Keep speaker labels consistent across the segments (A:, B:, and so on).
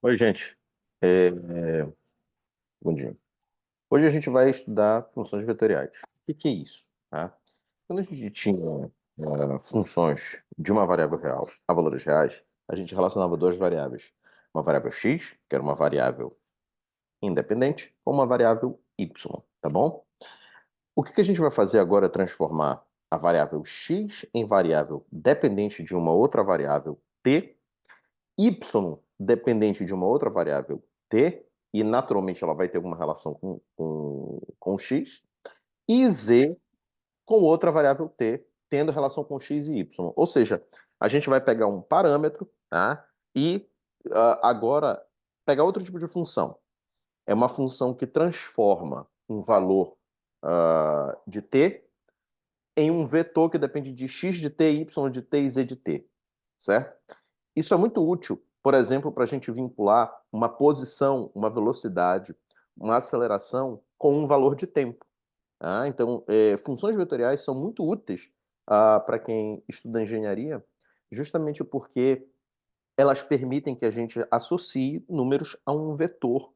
A: Oi, gente. Bom dia. Hoje a gente vai estudar funções vetoriais. O que que é isso? Tá? Quando a gente tinha funções de uma variável real a valores reais, a gente relacionava duas variáveis. Uma variável x, que era uma variável independente, ou uma variável y, tá bom? O que que a gente vai fazer agora é transformar a variável x em variável dependente de uma outra variável t, y dependente de uma outra variável t, e naturalmente ela vai ter alguma relação com x, e z com outra variável t, tendo relação com x e y. Ou seja, a gente vai pegar um parâmetro, tá? E agora pegar outro tipo de função. É uma função que transforma um valor de t em um vetor que depende de x de t, y de t e z de t, certo? Isso é muito útil, por exemplo, para a gente vincular uma posição, uma velocidade, uma aceleração com um valor de tempo. Tá? Então, funções vetoriais são muito úteis para quem estuda engenharia, justamente porque elas permitem que a gente associe números a um vetor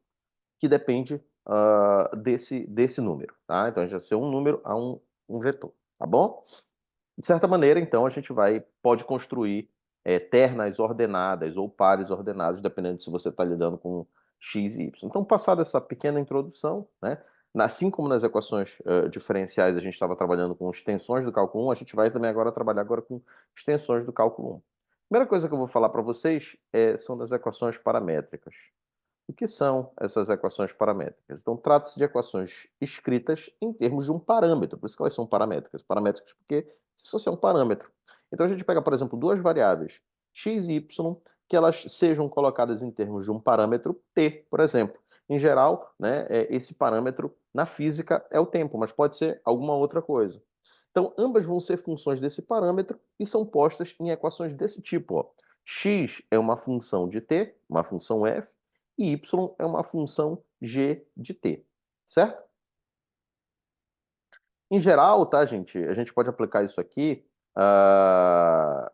A: que depende desse número. Tá? Então, a gente associa um número a um vetor. Tá bom? De certa maneira, então, a gente pode construir ternas ordenadas ou pares ordenados, dependendo de se você está lidando com x e y. Então, passada essa pequena introdução, né, assim como nas equações diferenciais a gente estava trabalhando com extensões do cálculo 1, a gente vai também agora trabalhar agora com extensões do cálculo 1. A primeira coisa que eu vou falar para vocês são das equações paramétricas. O que são essas equações paramétricas? Então, trata-se de equações escritas em termos de um parâmetro, por isso que elas são paramétricas. Paramétricas porque se associam a um parâmetro. Então, a gente pega, por exemplo, duas variáveis, x e y, que elas sejam colocadas em termos de um parâmetro t, por exemplo. Em geral, né, esse parâmetro na física é o tempo, mas pode ser alguma outra coisa. Então, ambas vão ser funções desse parâmetro e são postas em equações desse tipo. Ó. X é uma função de t, uma função f, e y é uma função g de t, certo? Em geral, tá, gente? A gente pode aplicar isso aqui. A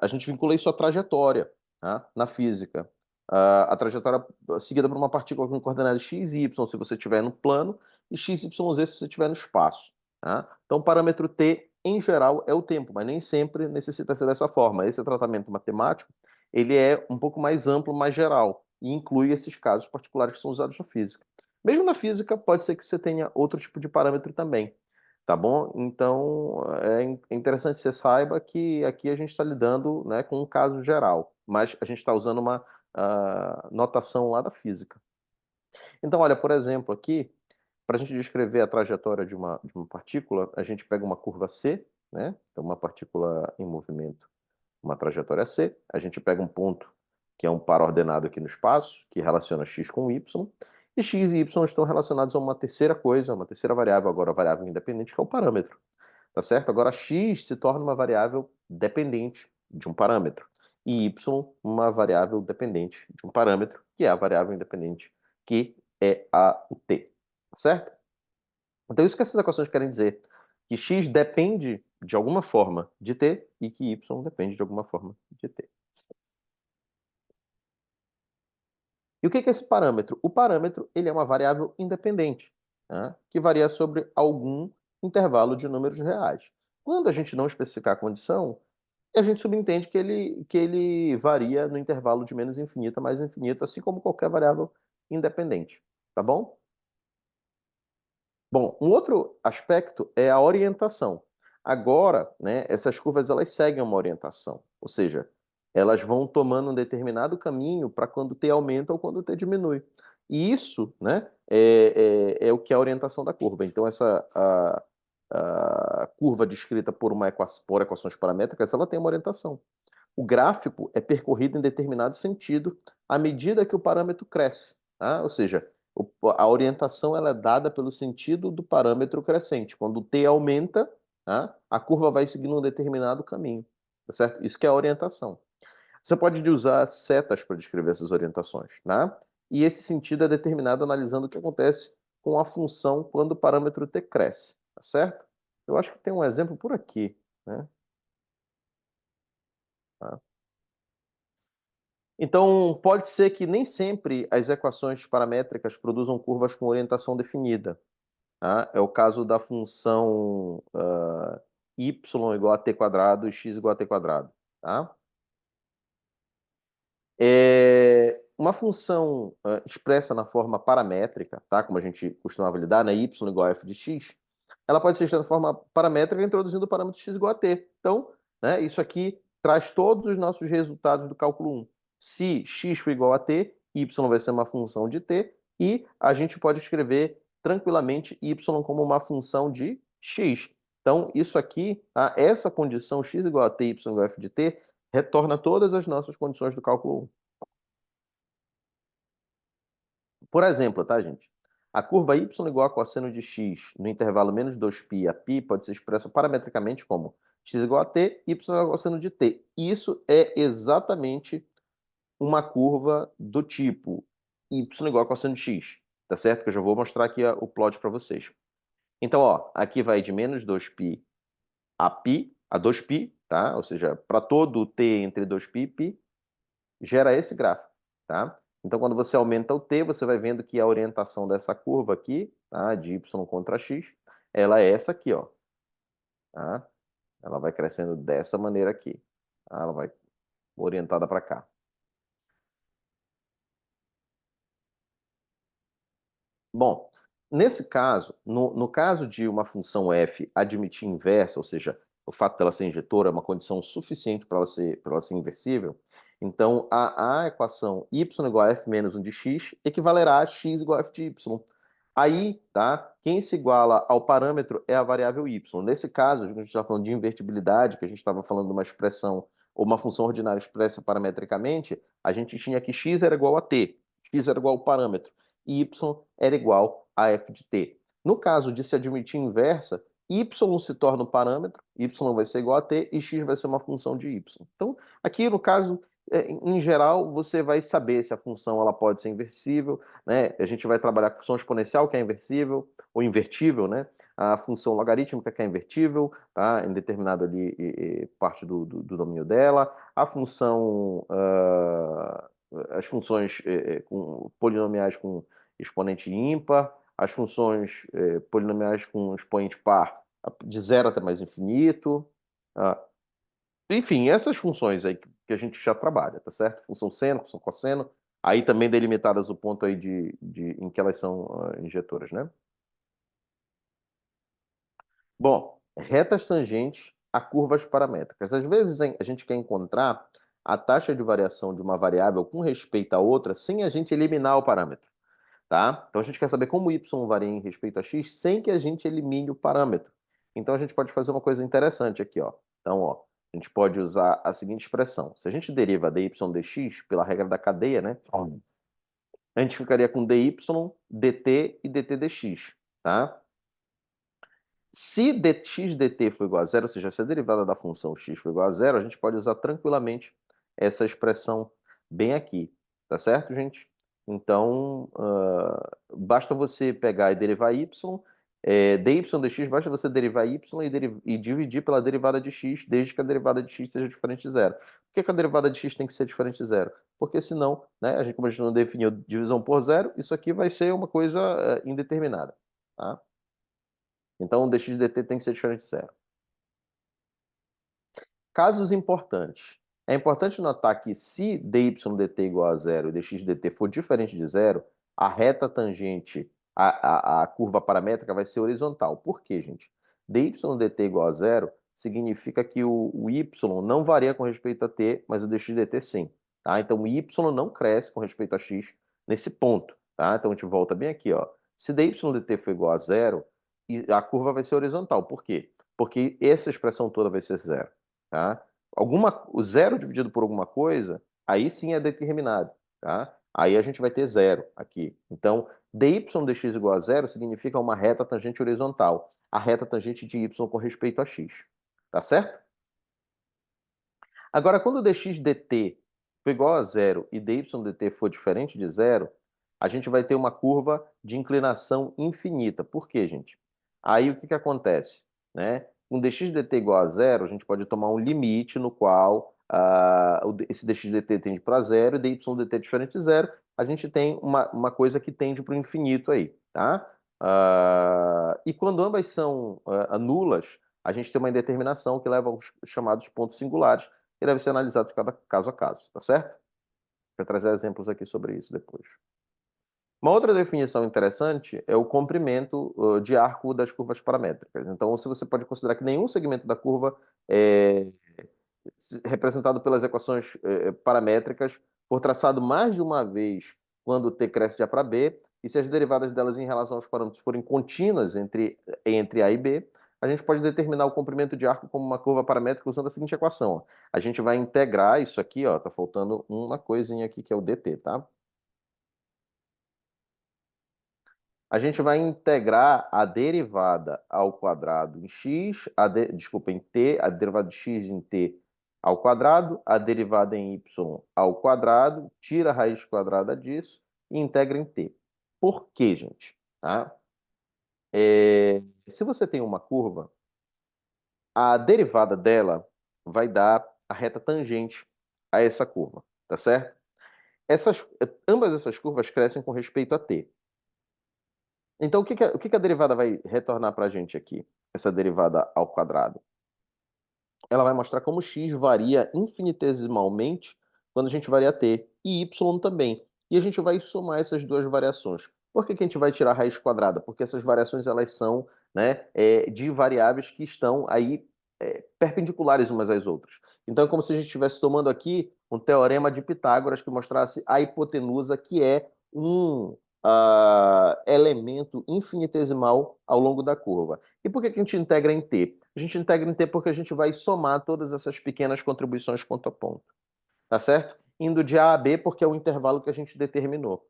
A: gente vincula isso à trajetória, tá? Na física. A trajetória seguida por uma partícula com coordenadas x e y se você estiver no plano, e x, y, z se você estiver no espaço. Tá? Então, o parâmetro t, em geral, é o tempo, mas nem sempre necessita ser dessa forma. Esse tratamento matemático ele é um pouco mais amplo, mais geral, e inclui esses casos particulares que são usados na física. Mesmo na física, pode ser que você tenha outro tipo de parâmetro também. Tá bom? Então, é interessante que você saiba que aqui a gente está lidando, né, com um caso geral, mas a gente está usando uma notação lá da física. Então, olha, por exemplo, aqui, para a gente descrever a trajetória de uma partícula, a gente pega uma curva C, né? Então, uma partícula em movimento, uma trajetória C, a gente pega um ponto que é um par ordenado aqui no espaço, que relaciona x com y, e x e y estão relacionados a uma terceira coisa, uma terceira variável, agora a variável independente, que é o parâmetro. Tá certo? Agora, x se torna uma variável dependente de um parâmetro. E y, uma variável dependente de um parâmetro, que é a variável independente, que é o t. Tá certo? Então, isso que essas equações querem dizer. Que x depende, de alguma forma, de t, e que y depende, de alguma forma, de t. E o que é esse parâmetro? O parâmetro ele é uma variável independente, né, que varia sobre algum intervalo de números reais. Quando a gente não especificar a condição, a gente subentende que ele varia no intervalo de menos infinito a mais infinito, assim como qualquer variável independente. Tá bom? Bom, um outro aspecto é a orientação. Agora, né, essas curvas elas seguem uma orientação, ou seja, elas vão tomando um determinado caminho para quando t aumenta ou quando t diminui. E isso, né, é o que é a orientação da curva. Então, essa a curva descrita por equações paramétricas, ela tem uma orientação. O gráfico é percorrido em determinado sentido à medida que o parâmetro cresce. Tá? Ou seja, a orientação ela é dada pelo sentido do parâmetro crescente. Quando o t aumenta, tá? A curva vai seguindo um determinado caminho. Tá certo? Isso que é a orientação. Você pode usar setas para descrever essas orientações. Tá? E esse sentido é determinado analisando o que acontece com a função quando o parâmetro t cresce. Tá certo? Eu acho que tem um exemplo por aqui. Né? Tá? Então, pode ser que nem sempre as equações paramétricas produzam curvas com orientação definida. Tá? É o caso da função y igual a t quadrado e x igual a t quadrado. Tá? Uma função expressa na forma paramétrica, tá? Como a gente costumava lidar, né? Y igual a f de x, ela pode ser escrita na forma paramétrica introduzindo o parâmetro x igual a t. Então, né, isso aqui traz todos os nossos resultados do cálculo 1. Se x for igual a t, y vai ser uma função de t, e a gente pode escrever tranquilamente y como uma função de x. Então, isso aqui, tá? Essa condição x igual a t, y igual a f de t, retorna todas as nossas condições do cálculo 1. Por exemplo, tá, gente? A curva y igual a cosseno de x no intervalo menos 2π a π pode ser expressa parametricamente como x igual a t, y igual a cosseno de t. Isso é exatamente uma curva do tipo y igual a cosseno de x, tá certo? Que eu já vou mostrar aqui o plot para vocês. Então, ó, aqui vai de menos 2π a π, a 2π, tá? Ou seja, para todo t entre 2π e π, gera esse gráfico, tá? Então, quando você aumenta o t, você vai vendo que a orientação dessa curva aqui, tá, de y contra x, ela é essa aqui, ó. Tá? Ela vai crescendo dessa maneira aqui. Tá? Ela vai orientada para cá. Bom, nesse caso, no caso de uma função f admitir inversa, ou seja, o fato dela ser injetora é uma condição suficiente para ela ser inversível, então a equação y igual a f menos 1 de x equivalerá a x igual a f de y. Aí, tá? Quem se iguala ao parâmetro é a variável y. Nesse caso, a gente está falando de invertibilidade, que a gente estava falando de uma expressão ou uma função ordinária expressa parametricamente, a gente tinha que x era igual a t, x era igual ao parâmetro e y era igual a f de t. No caso de se admitir inversa, y se torna o parâmetro, y vai ser igual a t e x vai ser uma função de y. Então, aqui no caso, em geral, você vai saber se a função ela pode ser inversível, né? A gente vai trabalhar com função exponencial, que é inversível, ou invertível, né? A função logarítmica, que é invertível, tá? Em determinada ali, parte do domínio dela. A função, as funções com polinomiais com exponente ímpar, as funções polinomiais com expoente par de zero até mais infinito. Ah, enfim, essas funções aí que a gente já trabalha, tá certo? Função seno, função cosseno, aí também delimitadas o ponto aí em que elas são injetoras, né? Bom, retas tangentes a curvas paramétricas. Às vezes a gente quer encontrar a taxa de variação de uma variável com respeito a outra sem a gente eliminar o parâmetro. Tá? Então a gente quer saber como y varia em respeito a x sem que a gente elimine o parâmetro. Então a gente pode fazer uma coisa interessante aqui, ó. Então, ó, a gente pode usar a seguinte expressão. Se a gente deriva dy dx pela regra da cadeia, né? A gente ficaria com dy, dt e dt dx, tá? Se dx dt for igual a zero, ou seja, se a derivada da função x for igual a zero, a gente pode usar tranquilamente essa expressão bem aqui, tá certo, gente? Então, basta você pegar e derivar y, dy dx, basta você derivar y e dividir pela derivada de x, desde que a derivada de x seja diferente de zero. Por que a derivada de x tem que ser diferente de zero? Porque senão, né, como a gente não definiu divisão por zero, isso aqui vai ser uma coisa indeterminada, tá? Então, o dx dt tem que ser diferente de zero. Casos importantes. É importante notar que se dy dt igual a zero e dx dt for diferente de zero, a reta tangente à curva paramétrica vai ser horizontal. Por quê, gente? Dy dt igual a zero significa que o y não varia com respeito a t, mas o dx dt sim. Tá? Então, o y não cresce com respeito a x nesse ponto. Tá? Então, a gente volta bem aqui. Ó. Se dy dt for igual a zero, a curva vai ser horizontal. Por quê? Porque essa expressão toda vai ser zero. Tá? O zero dividido por alguma coisa, aí sim é determinado. Tá? Aí a gente vai ter zero aqui. Então, dy dx igual a zero significa uma reta tangente horizontal. A reta tangente de y com respeito a x. Tá certo? Agora, quando dx dt for igual a zero e dy dt for diferente de zero, a gente vai ter uma curva de inclinação infinita. Por quê, gente? Aí o que acontece? Né? com dx dt igual a zero, a gente pode tomar um limite no qual esse dx dt tende para zero e dy dt é diferente de zero. A gente tem uma coisa que tende para o infinito aí, tá? E quando ambas são nulas, a gente tem uma indeterminação que leva aos chamados pontos singulares, que devem ser analisados cada caso a caso, tá certo? Vou trazer exemplos aqui sobre isso depois. Uma outra definição interessante é o comprimento de arco das curvas paramétricas. Então, se você pode considerar que nenhum segmento da curva é representado pelas equações paramétricas for traçado mais de uma vez quando t cresce de A para B, e se as derivadas delas em relação aos parâmetros forem contínuas entre A e B, a gente pode determinar o comprimento de arco como uma curva paramétrica usando a seguinte equação. Ó. A gente vai integrar isso aqui, ó, tá faltando uma coisinha aqui que é o dt, tá? A gente vai integrar a derivada ao quadrado em x, desculpa, em t, a derivada de x em t ao quadrado, a derivada em y ao quadrado, tira a raiz quadrada disso e integra em t. Por quê, gente? Tá? Se você tem uma curva, a derivada dela vai dar a reta tangente a essa curva, tá certo? Ambas essas curvas crescem com respeito a t. Então, o que a derivada vai retornar para a gente aqui? Essa derivada ao quadrado. Ela vai mostrar como x varia infinitesimalmente quando a gente varia t, e y também. E a gente vai somar essas duas variações. Por que a gente vai tirar a raiz quadrada? Porque essas variações elas são, né, de variáveis que estão aí perpendiculares umas às outras. Então é como se a gente estivesse tomando aqui um teorema de Pitágoras que mostrasse a hipotenusa, que é um elemento infinitesimal ao longo da curva. E por que a gente integra em t? A gente integra em t porque a gente vai somar todas essas pequenas contribuições ponto a ponto. Tá certo? Indo de A a B porque é o intervalo que a gente determinou.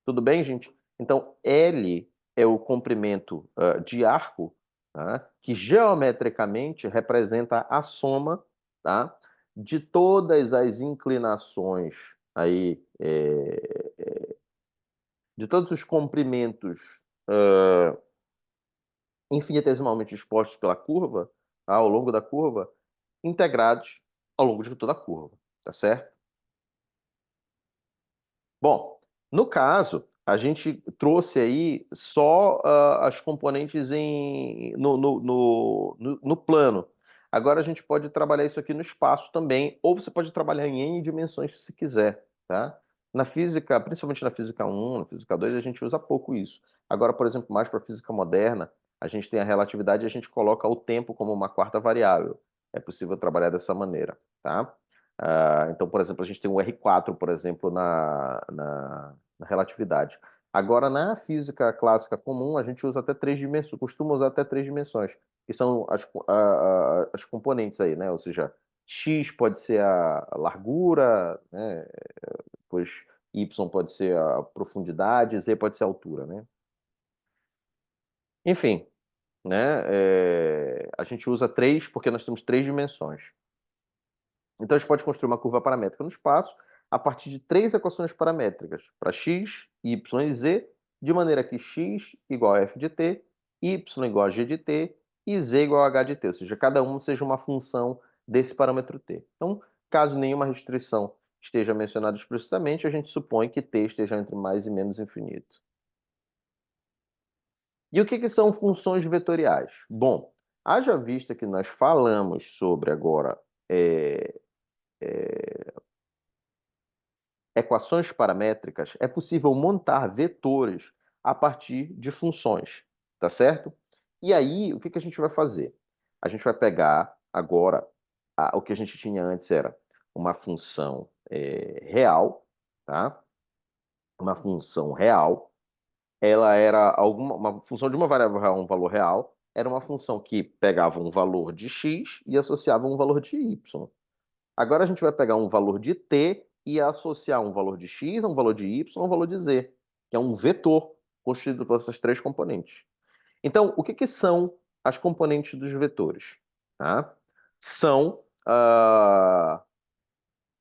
A: Tudo bem, gente? Então, L é o comprimento de arco, tá? Que geometricamente representa a soma, tá? De todas as inclinações aí, de todos os comprimentos infinitesimalmente expostos pela curva, tá? Ao longo da curva, integrados ao longo de toda a curva, tá certo? Bom, no caso, a gente trouxe aí só as componentes no plano. Agora a gente pode trabalhar isso aqui no espaço também, ou você pode trabalhar em N dimensões se quiser, tá? Na física, principalmente na física 1, na física 2, a gente usa pouco isso. Agora, por exemplo, mais para a física moderna, a gente tem a relatividade e a gente coloca o tempo como uma quarta variável. É possível trabalhar dessa maneira, tá? Então, por exemplo, a gente tem o R4, por exemplo, na relatividade. Agora, na física clássica comum, a gente usa até três dimensões, costuma usar até três dimensões, que são as componentes aí, né? Ou seja, x pode ser a largura, né? Depois y pode ser a profundidade, z pode ser a altura, né? Enfim, né? A gente usa três porque nós temos três dimensões. Então, a gente pode construir uma curva paramétrica no espaço a partir de três equações paramétricas para x, y e z, de maneira que x igual a f de t, y igual a g de t e z igual a h de t, ou seja, cada um seja uma função desse parâmetro t. Então, caso nenhuma restrição esteja mencionada explicitamente, a gente supõe que t esteja entre mais e menos infinito. E o que são funções vetoriais? Bom, haja vista que nós falamos sobre agora equações paramétricas, é possível montar vetores a partir de funções, tá certo? E aí, o que a gente vai fazer? A gente vai pegar agora, o que a gente tinha antes era uma função real, tá? Uma função real, ela era uma função de uma variável real, um valor real, era uma função que pegava um valor de x e associava um valor de y. Agora a gente vai pegar um valor de t e associar um valor de x, um valor de y, um valor de z, que é um vetor constituído por essas três componentes. Então, o que são as componentes dos vetores? Tá? São,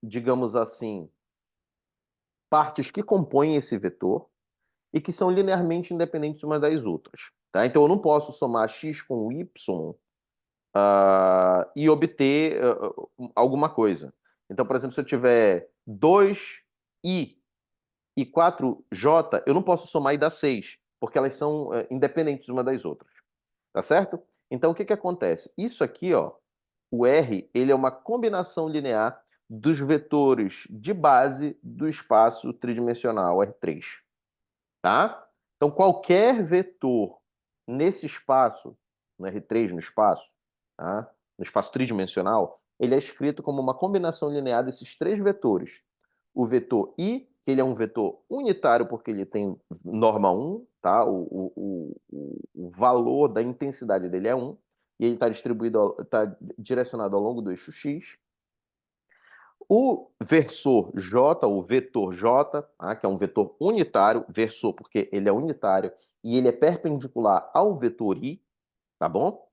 A: digamos assim, partes que compõem esse vetor e que são linearmente independentes umas das outras. Tá? Então, eu não posso somar x com y e obter alguma coisa. Então, por exemplo, se eu tiver 2i e 4j, eu não posso somar e dar 6, porque elas são independentes uma das outras. Tá certo? Então, o que que acontece? Isso aqui, ó, o R, ele é uma combinação linear dos vetores de base do espaço tridimensional R3, tá? Então, qualquer vetor nesse espaço, no R3, no espaço, tá? No espaço tridimensional, ele é escrito como uma combinação linear desses três vetores. O vetor I, que ele é um vetor unitário porque ele tem norma 1, tá? O valor da intensidade dele é 1, e ele está distribuído, está direcionado ao longo do eixo X. O versor J, o vetor J, tá? Que é um vetor unitário, versor porque ele é unitário e ele é perpendicular ao vetor I, tá bom?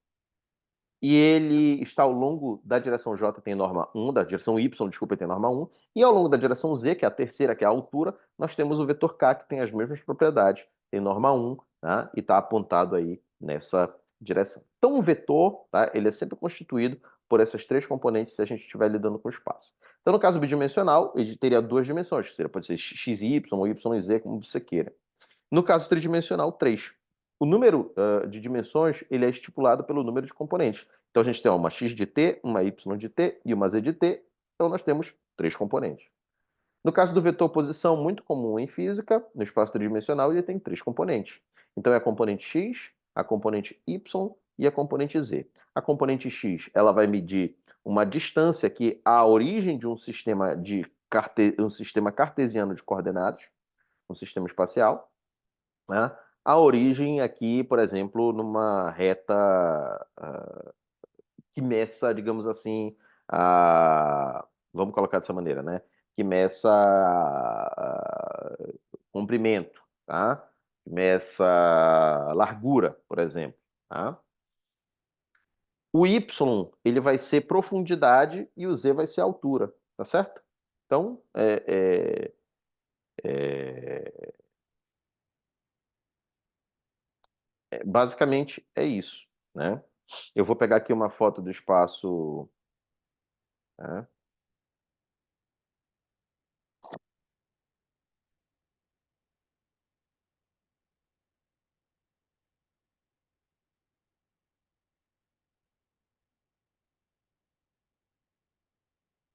A: E ele está ao longo da direção J, tem norma 1, da direção Y, desculpa, tem norma 1, e ao longo da direção Z, que é a terceira, que é a altura, nós temos o vetor K, que tem as mesmas propriedades, tem norma 1, tá? E está apontado aí nessa direção. Então, um vetor, tá? Ele é sempre constituído por essas três componentes se a gente estiver lidando com espaço. Então, no caso bidimensional, ele teria duas dimensões, que seria, pode ser x e y, ou y e z, como você queira. No caso tridimensional, 3. O número de dimensões ele é estipulado pelo número de componentes. Então a gente tem uma x de t, uma y de t e uma z de t. Então nós temos três componentes. No caso do vetor posição, muito comum em física, no espaço tridimensional, ele tem três componentes. Então é a componente x, a componente y e a componente z. A componente x ela vai medir uma distância que a origem de um sistema, um sistema cartesiano de coordenadas, um sistema espacial, né? A origem aqui, por exemplo, numa reta que meça, digamos assim, vamos colocar dessa maneira, né? Que meça comprimento, tá? Que meça largura, por exemplo, tá? O y, ele vai ser profundidade e o z vai ser altura, tá certo? Então, basicamente é isso, né? Eu vou pegar aqui uma foto do espaço, né?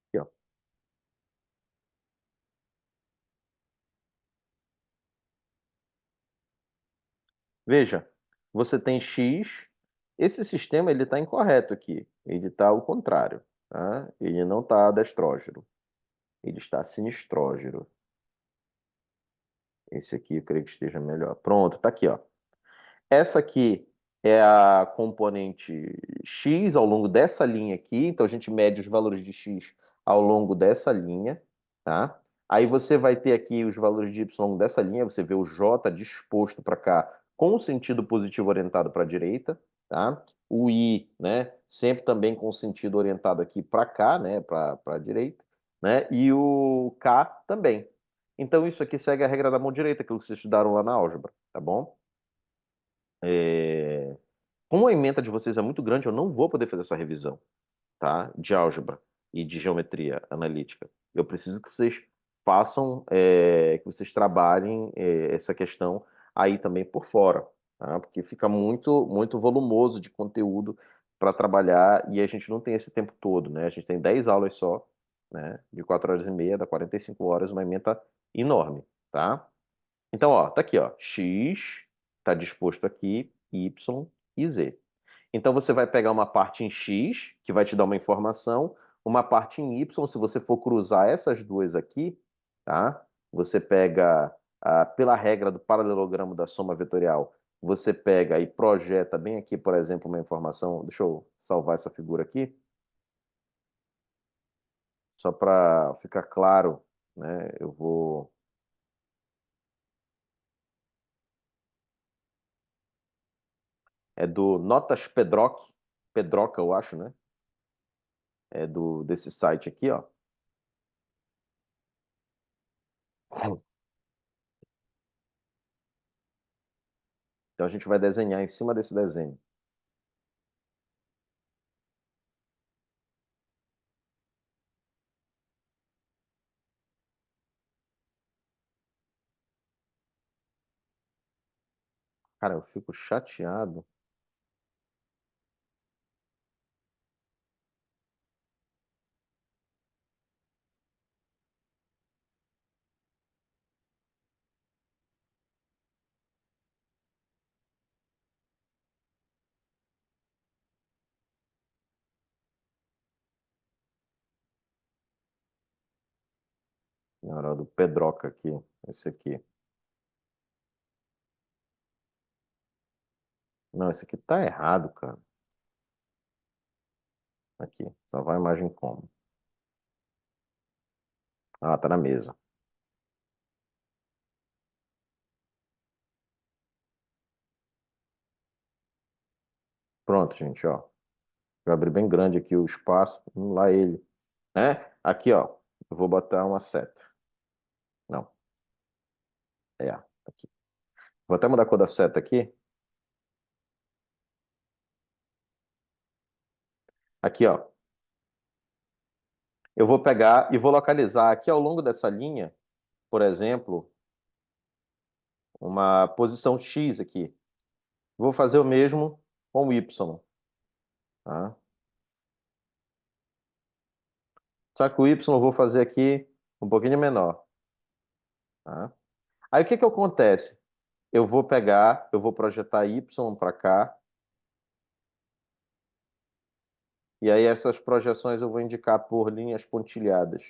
A: Aqui, ó. Veja, você tem x, esse sistema ele está incorreto aqui, ele está ao contrário, tá? Ele não está destrógeno, ele está sinistrógeno. Esse aqui eu creio que esteja melhor. Pronto, tá aqui, ó. Essa aqui é a componente x ao longo dessa linha aqui. Então a gente mede os valores de x ao longo dessa linha, tá? Aí você vai ter aqui os valores de y ao longo dessa linha. Você vê o j disposto para cá com o sentido positivo orientado para a direita, tá? O i, né? Sempre também com o sentido orientado aqui para cá, né? Para a direita, né? E o k também. Então isso aqui segue a regra da mão direita, aquilo que vocês estudaram lá na álgebra, tá bom? É, Como a ementa de vocês é muito grande, eu não vou poder fazer essa revisão, tá? De álgebra e de geometria analítica. Eu preciso que vocês façam, que vocês trabalhem essa questão aí também por fora, tá? Porque fica muito, muito volumoso de conteúdo para trabalhar e a gente não tem esse tempo todo, né? A gente tem 10 aulas só, né? De 4 horas e meia, dá 45 horas, uma ementa enorme, tá? Então, ó, tá aqui, ó. X está disposto aqui, Y e Z. Então, você vai pegar uma parte em X, que vai te dar uma informação, uma parte em Y, se você for cruzar essas duas aqui, tá? Você pega, pela regra do paralelogramo da soma vetorial, você pega e projeta bem aqui, por exemplo, uma informação. Deixa eu salvar essa figura aqui, só para ficar claro, né? Eu vou. É do Notas Pedrock, Pedroca, eu acho, né? Desse site aqui, ó. Então a gente vai desenhar em cima desse desenho. Cara, eu fico chateado. Na hora do Pedroca aqui. Esse aqui. Não, esse aqui tá errado, cara. Aqui. Só vai a imagem como? Ah, tá na mesa. Pronto, gente, ó. Vou abrir bem grande aqui o espaço. Vamos lá ele. Né? Aqui, ó. Eu vou botar uma seta. Não. Aqui. Vou até mudar a cor da seta aqui. Aqui, ó. Eu vou pegar e vou localizar aqui ao longo dessa linha, por exemplo, uma posição X aqui. Vou fazer o mesmo com o Y, tá? Só que o Y eu vou fazer aqui um pouquinho menor, tá? Aí o que que acontece? Eu vou pegar, eu vou projetar Y para cá, e aí essas projeções eu vou indicar por linhas pontilhadas,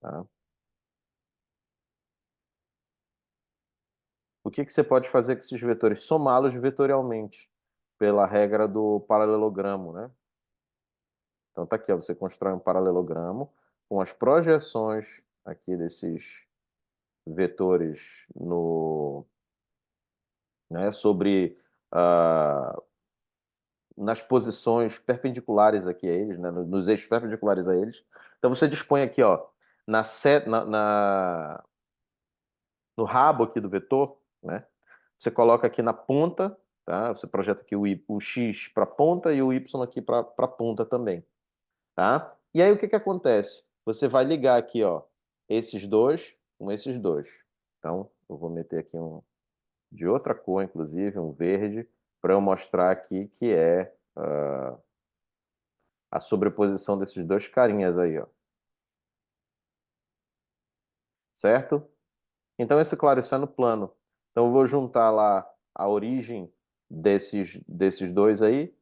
A: tá? O que que você pode fazer com esses vetores? Somá-los vetorialmente, pela regra do paralelogramo, né? Então tá aqui, ó, você constrói um paralelogramo com as projeções aqui desses vetores no, né, sobre nas posições perpendiculares aqui a eles, né, nos eixos perpendiculares a eles. Então você dispõe aqui, ó, no rabo aqui do vetor, né? Você coloca aqui na ponta, tá? Você projeta aqui o x para a ponta e o y aqui para a ponta também, tá? E aí o que que acontece? Você vai ligar aqui, ó, esses dois com esses dois. Então, eu vou meter aqui um de outra cor, inclusive, um verde, para eu mostrar aqui que é a sobreposição desses dois carinhas aí, ó. Certo? Então, esse, claro, isso é no plano. Então, eu vou juntar lá a origem desses dois aí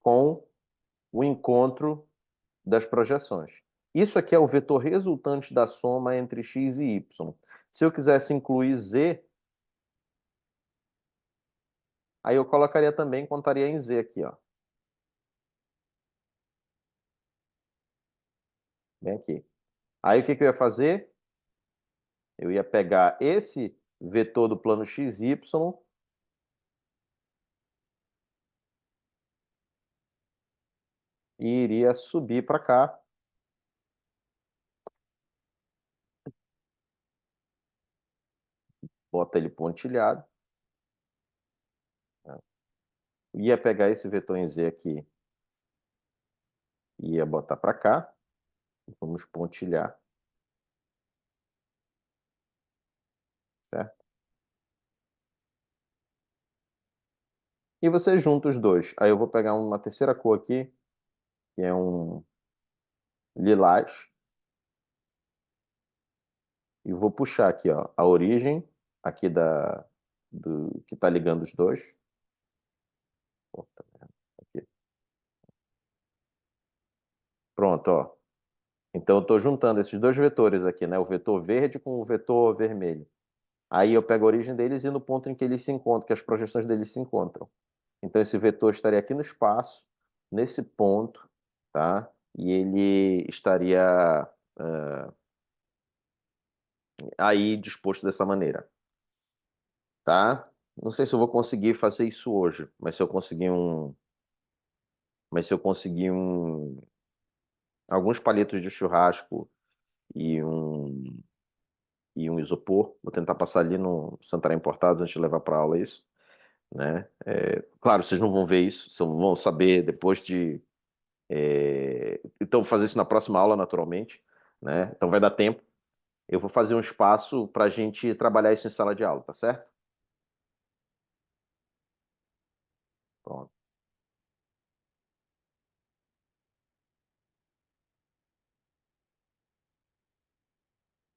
A: com o encontro das projeções. Isso aqui é o vetor resultante da soma entre x e y. Se eu quisesse incluir z, aí eu colocaria também, contaria em z aqui, ó. Bem aqui. Aí o que que eu ia fazer? Eu ia pegar esse vetor do plano x, y e iria subir para cá. Bota ele pontilhado. Né? Ia pegar esse vetor em z aqui e ia botar para cá. Vamos pontilhar, certo? E você junta os dois. Aí eu vou pegar uma terceira cor aqui, que é um lilás, e vou puxar aqui, ó, a origem aqui do que está ligando os dois. Puta merda, aqui. Pronto, ó. Então eu estou juntando esses dois vetores aqui, né? O vetor verde com o vetor vermelho. Aí eu pego a origem deles e no ponto em que eles se encontram, que as projeções deles se encontram. Então esse vetor estaria aqui no espaço, nesse ponto, tá? E ele estaria aí disposto dessa maneira, tá? Não sei se eu vou conseguir fazer isso hoje, mas se eu conseguir alguns palitos de churrasco e um isopor, vou tentar passar ali no Santarém Importados antes de levar para aula isso, né? Claro, vocês não vão ver isso, vocês vão saber depois de. Então, vou fazer isso na próxima aula, naturalmente, né? Então, vai dar tempo. Eu vou fazer um espaço para a gente trabalhar isso em sala de aula, tá certo? Pronto.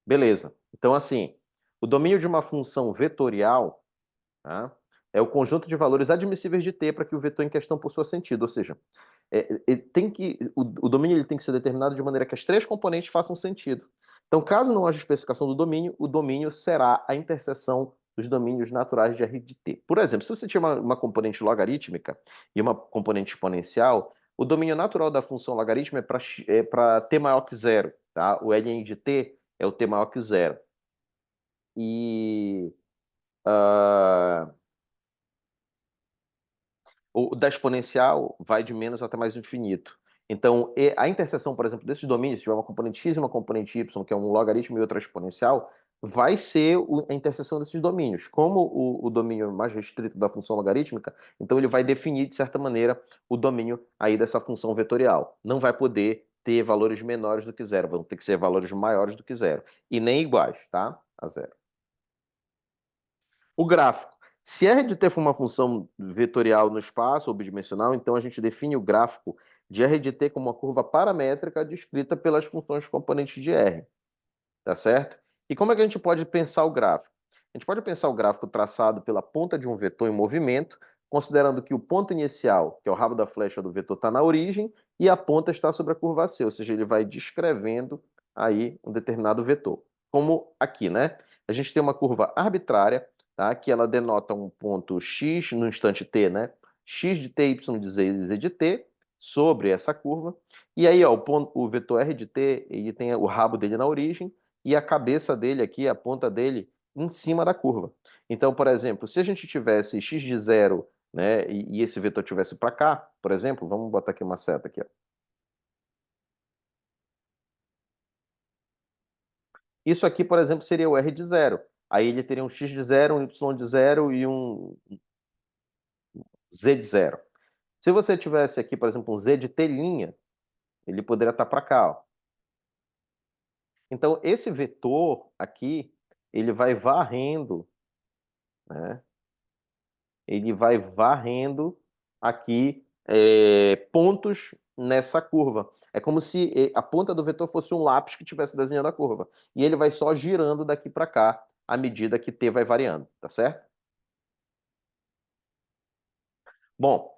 A: Beleza. Então, assim, o domínio de uma função vetorial, tá, é o conjunto de valores admissíveis de T para que o vetor em questão possua sentido. Ou seja, o domínio ele tem que ser determinado de maneira que as três componentes façam sentido. Então, caso não haja especificação do domínio, o domínio será a interseção dos domínios naturais de R de T. Por exemplo, se você tiver uma componente logarítmica e uma componente exponencial, o domínio natural da função logarítmica é para T maior que zero. Tá? O ln de T é o T maior que zero. E uh, o da exponencial vai de menos até mais infinito. Então, a interseção, por exemplo, desses domínios, se tiver uma componente x e uma componente y, que é um logaritmo e outra exponencial, vai ser a interseção desses domínios. Como o domínio mais restrito da função logarítmica, então ele vai definir, de certa maneira, o domínio aí dessa função vetorial. Não vai poder ter valores menores do que zero, vão ter que ser valores maiores do que zero. E nem iguais, tá? A zero. O gráfico. Se R de t for uma função vetorial no espaço ou bidimensional, então a gente define o gráfico de R de t como uma curva paramétrica descrita pelas funções componentes de R, tá certo? E como é que a gente pode pensar o gráfico? A gente pode pensar o gráfico traçado pela ponta de um vetor em movimento, considerando que o ponto inicial, que é o rabo da flecha do vetor, está na origem e a ponta está sobre a curva C, ou seja, ele vai descrevendo aí um determinado vetor. Como aqui, né? A gente tem uma curva arbitrária, tá? Que ela denota um ponto x no instante t, né? X de t, y de z e z de t sobre essa curva. E aí, ó, o vetor r de t, ele tem o rabo dele na origem e a cabeça dele aqui, a ponta dele, em cima da curva. Então, por exemplo, se a gente tivesse x de zero, né, e esse vetor tivesse para cá, por exemplo, vamos botar aqui uma seta aqui, ó. Isso aqui, por exemplo, seria o r de zero. Aí ele teria um x de zero, um y de zero e um z de zero. Se você tivesse aqui, por exemplo, um z de t', ele poderia estar para cá, ó. Então, esse vetor aqui, ele vai varrendo, né? Ele vai varrendo aqui pontos nessa curva. É como se a ponta do vetor fosse um lápis que estivesse desenhando a curva. E ele vai só girando daqui para cá à medida que t vai variando, tá certo? Bom,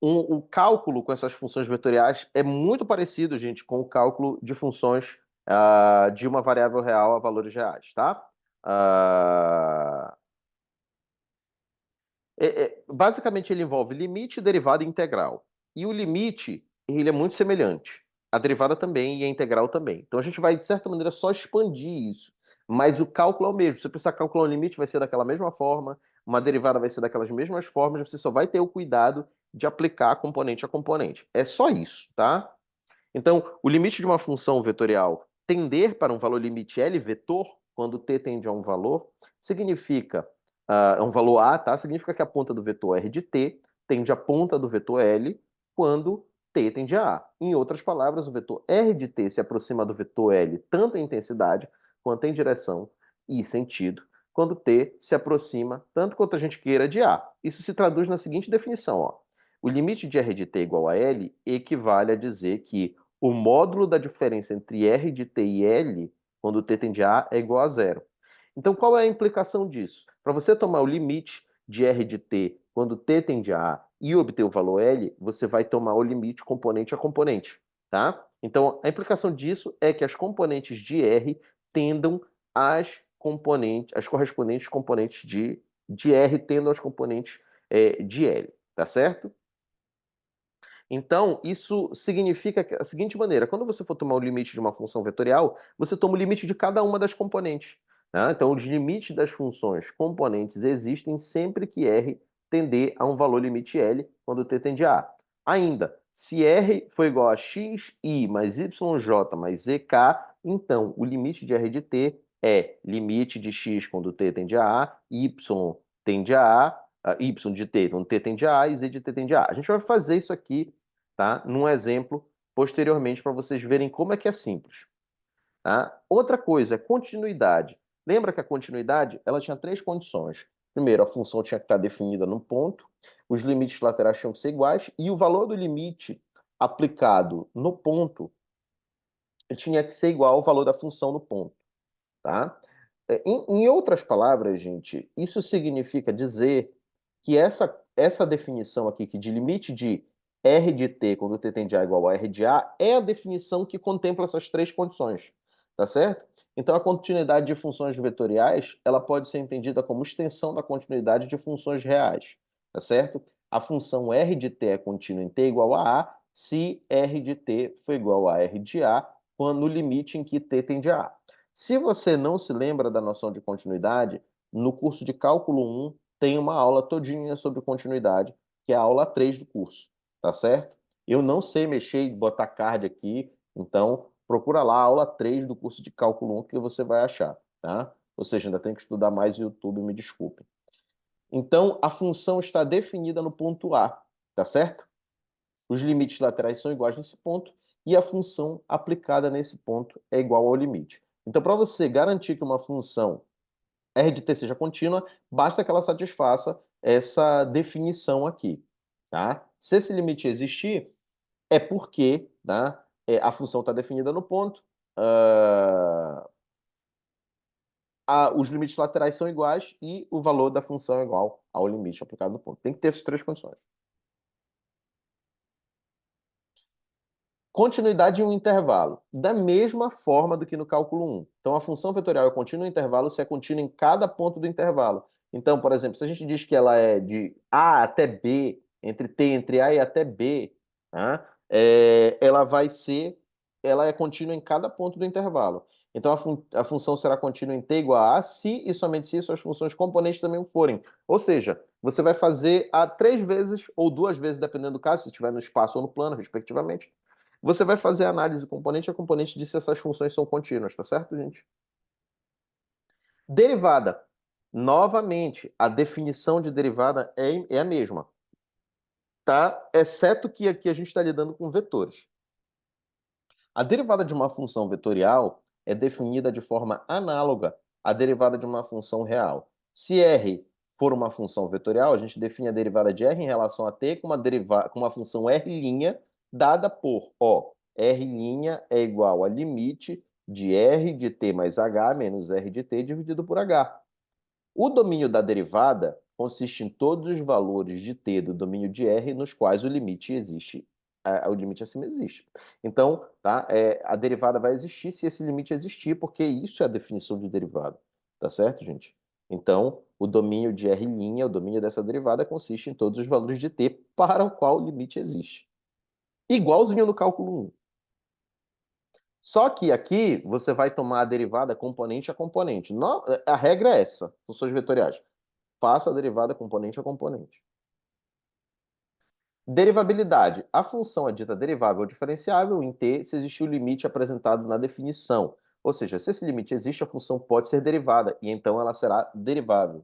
A: o cálculo com essas funções vetoriais é muito parecido, gente, com o cálculo de funções de uma variável real a valores reais, tá? Ah, basicamente, ele envolve limite, derivada e integral. E o limite, ele é muito semelhante. A derivada também e a integral também. Então, a gente vai, de certa maneira, só expandir isso. Mas o cálculo é o mesmo. Se você precisar calcular um limite, vai ser daquela mesma forma. Uma derivada vai ser daquelas mesmas formas. Você só vai ter o cuidado de aplicar componente a componente. É só isso, tá? Então, o limite de uma função vetorial tender para um valor limite L vetor, quando t tende a um valor, significa, um valor A, tá? Significa que a ponta do vetor R de t tende à ponta do vetor L quando t tende a A. Em outras palavras, o vetor R de t se aproxima do vetor L tanto em intensidade quanto em direção e sentido, quando t se aproxima tanto quanto a gente queira de A. Isso se traduz na seguinte definição, ó. O limite de R de t igual a L equivale a dizer que o módulo da diferença entre R de t e L, quando t tende a A, é igual a zero. Então, qual é a implicação disso? Para você tomar o limite de R de t quando t tende a A e obter o valor L, você vai tomar o limite componente a componente, tá? Então, a implicação disso é que as componentes de R tendam as correspondentes componentes de R tendam as componentes de L, tá certo? Então, isso significa a seguinte maneira: quando você for tomar o limite de uma função vetorial, você toma o limite de cada uma das componentes, né? Então, os limites das funções componentes existem sempre que R tender a um valor limite L, quando t tende a A. Ainda, se R for igual a xi mais yj mais zk, então o limite de R de t é limite de x quando t tende a A, y tende a A, y de t, quando t tende a A, e z de t tende a A. A gente vai fazer isso aqui, tá? Num exemplo posteriormente para vocês verem como é que é simples. Tá? Outra coisa, continuidade. Lembra que a continuidade ela tinha três condições. Primeiro, a função tinha que estar definida num ponto, os limites laterais tinham que ser iguais e o valor do limite aplicado no ponto tinha que ser igual ao valor da função no ponto. Tá? Em outras palavras, gente, isso significa dizer que essa definição aqui, que de limite de R de t, quando t tende a igual a R de A, é a definição que contempla essas três condições, tá certo? Então, a continuidade de funções vetoriais, ela pode ser entendida como extensão da continuidade de funções reais, tá certo? A função R de t é contínua em t igual a A, se R de t for igual a R de A, quando no limite em que t tende a A. Se você não se lembra da noção de continuidade, no curso de cálculo 1 tem uma aula todinha sobre continuidade, que é a aula 3 do curso, tá certo? Eu não sei mexer e botar card aqui, então procura lá a aula 3 do curso de cálculo 1 que você vai achar, tá? Ou seja, ainda tem que estudar mais o YouTube, me desculpe. Então, a função está definida no ponto A, tá certo? Os limites laterais são iguais nesse ponto e a função aplicada nesse ponto é igual ao limite. Então, para você garantir que uma função R de t seja contínua, basta que ela satisfaça essa definição aqui. Tá? Se esse limite existir, é porque, tá, a função está definida no ponto, os limites laterais são iguais e o valor da função é igual ao limite aplicado no ponto. Tem que ter essas três condições. Continuidade em um intervalo, da mesma forma do que no cálculo 1. Então, a função vetorial é contínua em intervalo se é contínua em cada ponto do intervalo. Então, por exemplo, se a gente diz que ela é de A até B, entre A e até B, tá? Ela vai ser, ela é contínua em cada ponto do intervalo. Então, a função será contínua em t igual a se e somente se suas funções componentes também o forem. Ou seja, você vai fazer a três vezes ou duas vezes, dependendo do caso, se estiver no espaço ou no plano, respectivamente. Você vai fazer a análise componente a componente de se essas funções são contínuas, tá certo, gente? Derivada. Novamente, a definição de derivada é a mesma, tá? Exceto que aqui a gente está lidando com vetores. A derivada de uma função vetorial é definida de forma análoga à derivada de uma função real. Se R for uma função vetorial, a gente define a derivada de R em relação a t com uma função R' dada por O. R' é igual a limite de R de t mais H menos R de t dividido por H. O domínio da derivada consiste em todos os valores de t do domínio de R nos quais o limite existe. O limite acima existe. Então, tá, a derivada vai existir se esse limite existir, porque isso é a definição de derivada. Tá certo, gente? Então, o domínio de R', o domínio dessa derivada, consiste em todos os valores de t para o qual o limite existe. Igualzinho no cálculo 1. Só que aqui você vai tomar a derivada componente a componente. A regra é essa, funções vetoriais. Faço a derivada componente a componente. Derivabilidade. A função é dita derivável ou diferenciável em t se existir o limite apresentado na definição. Ou seja, se esse limite existe, a função pode ser derivada, e então ela será derivável.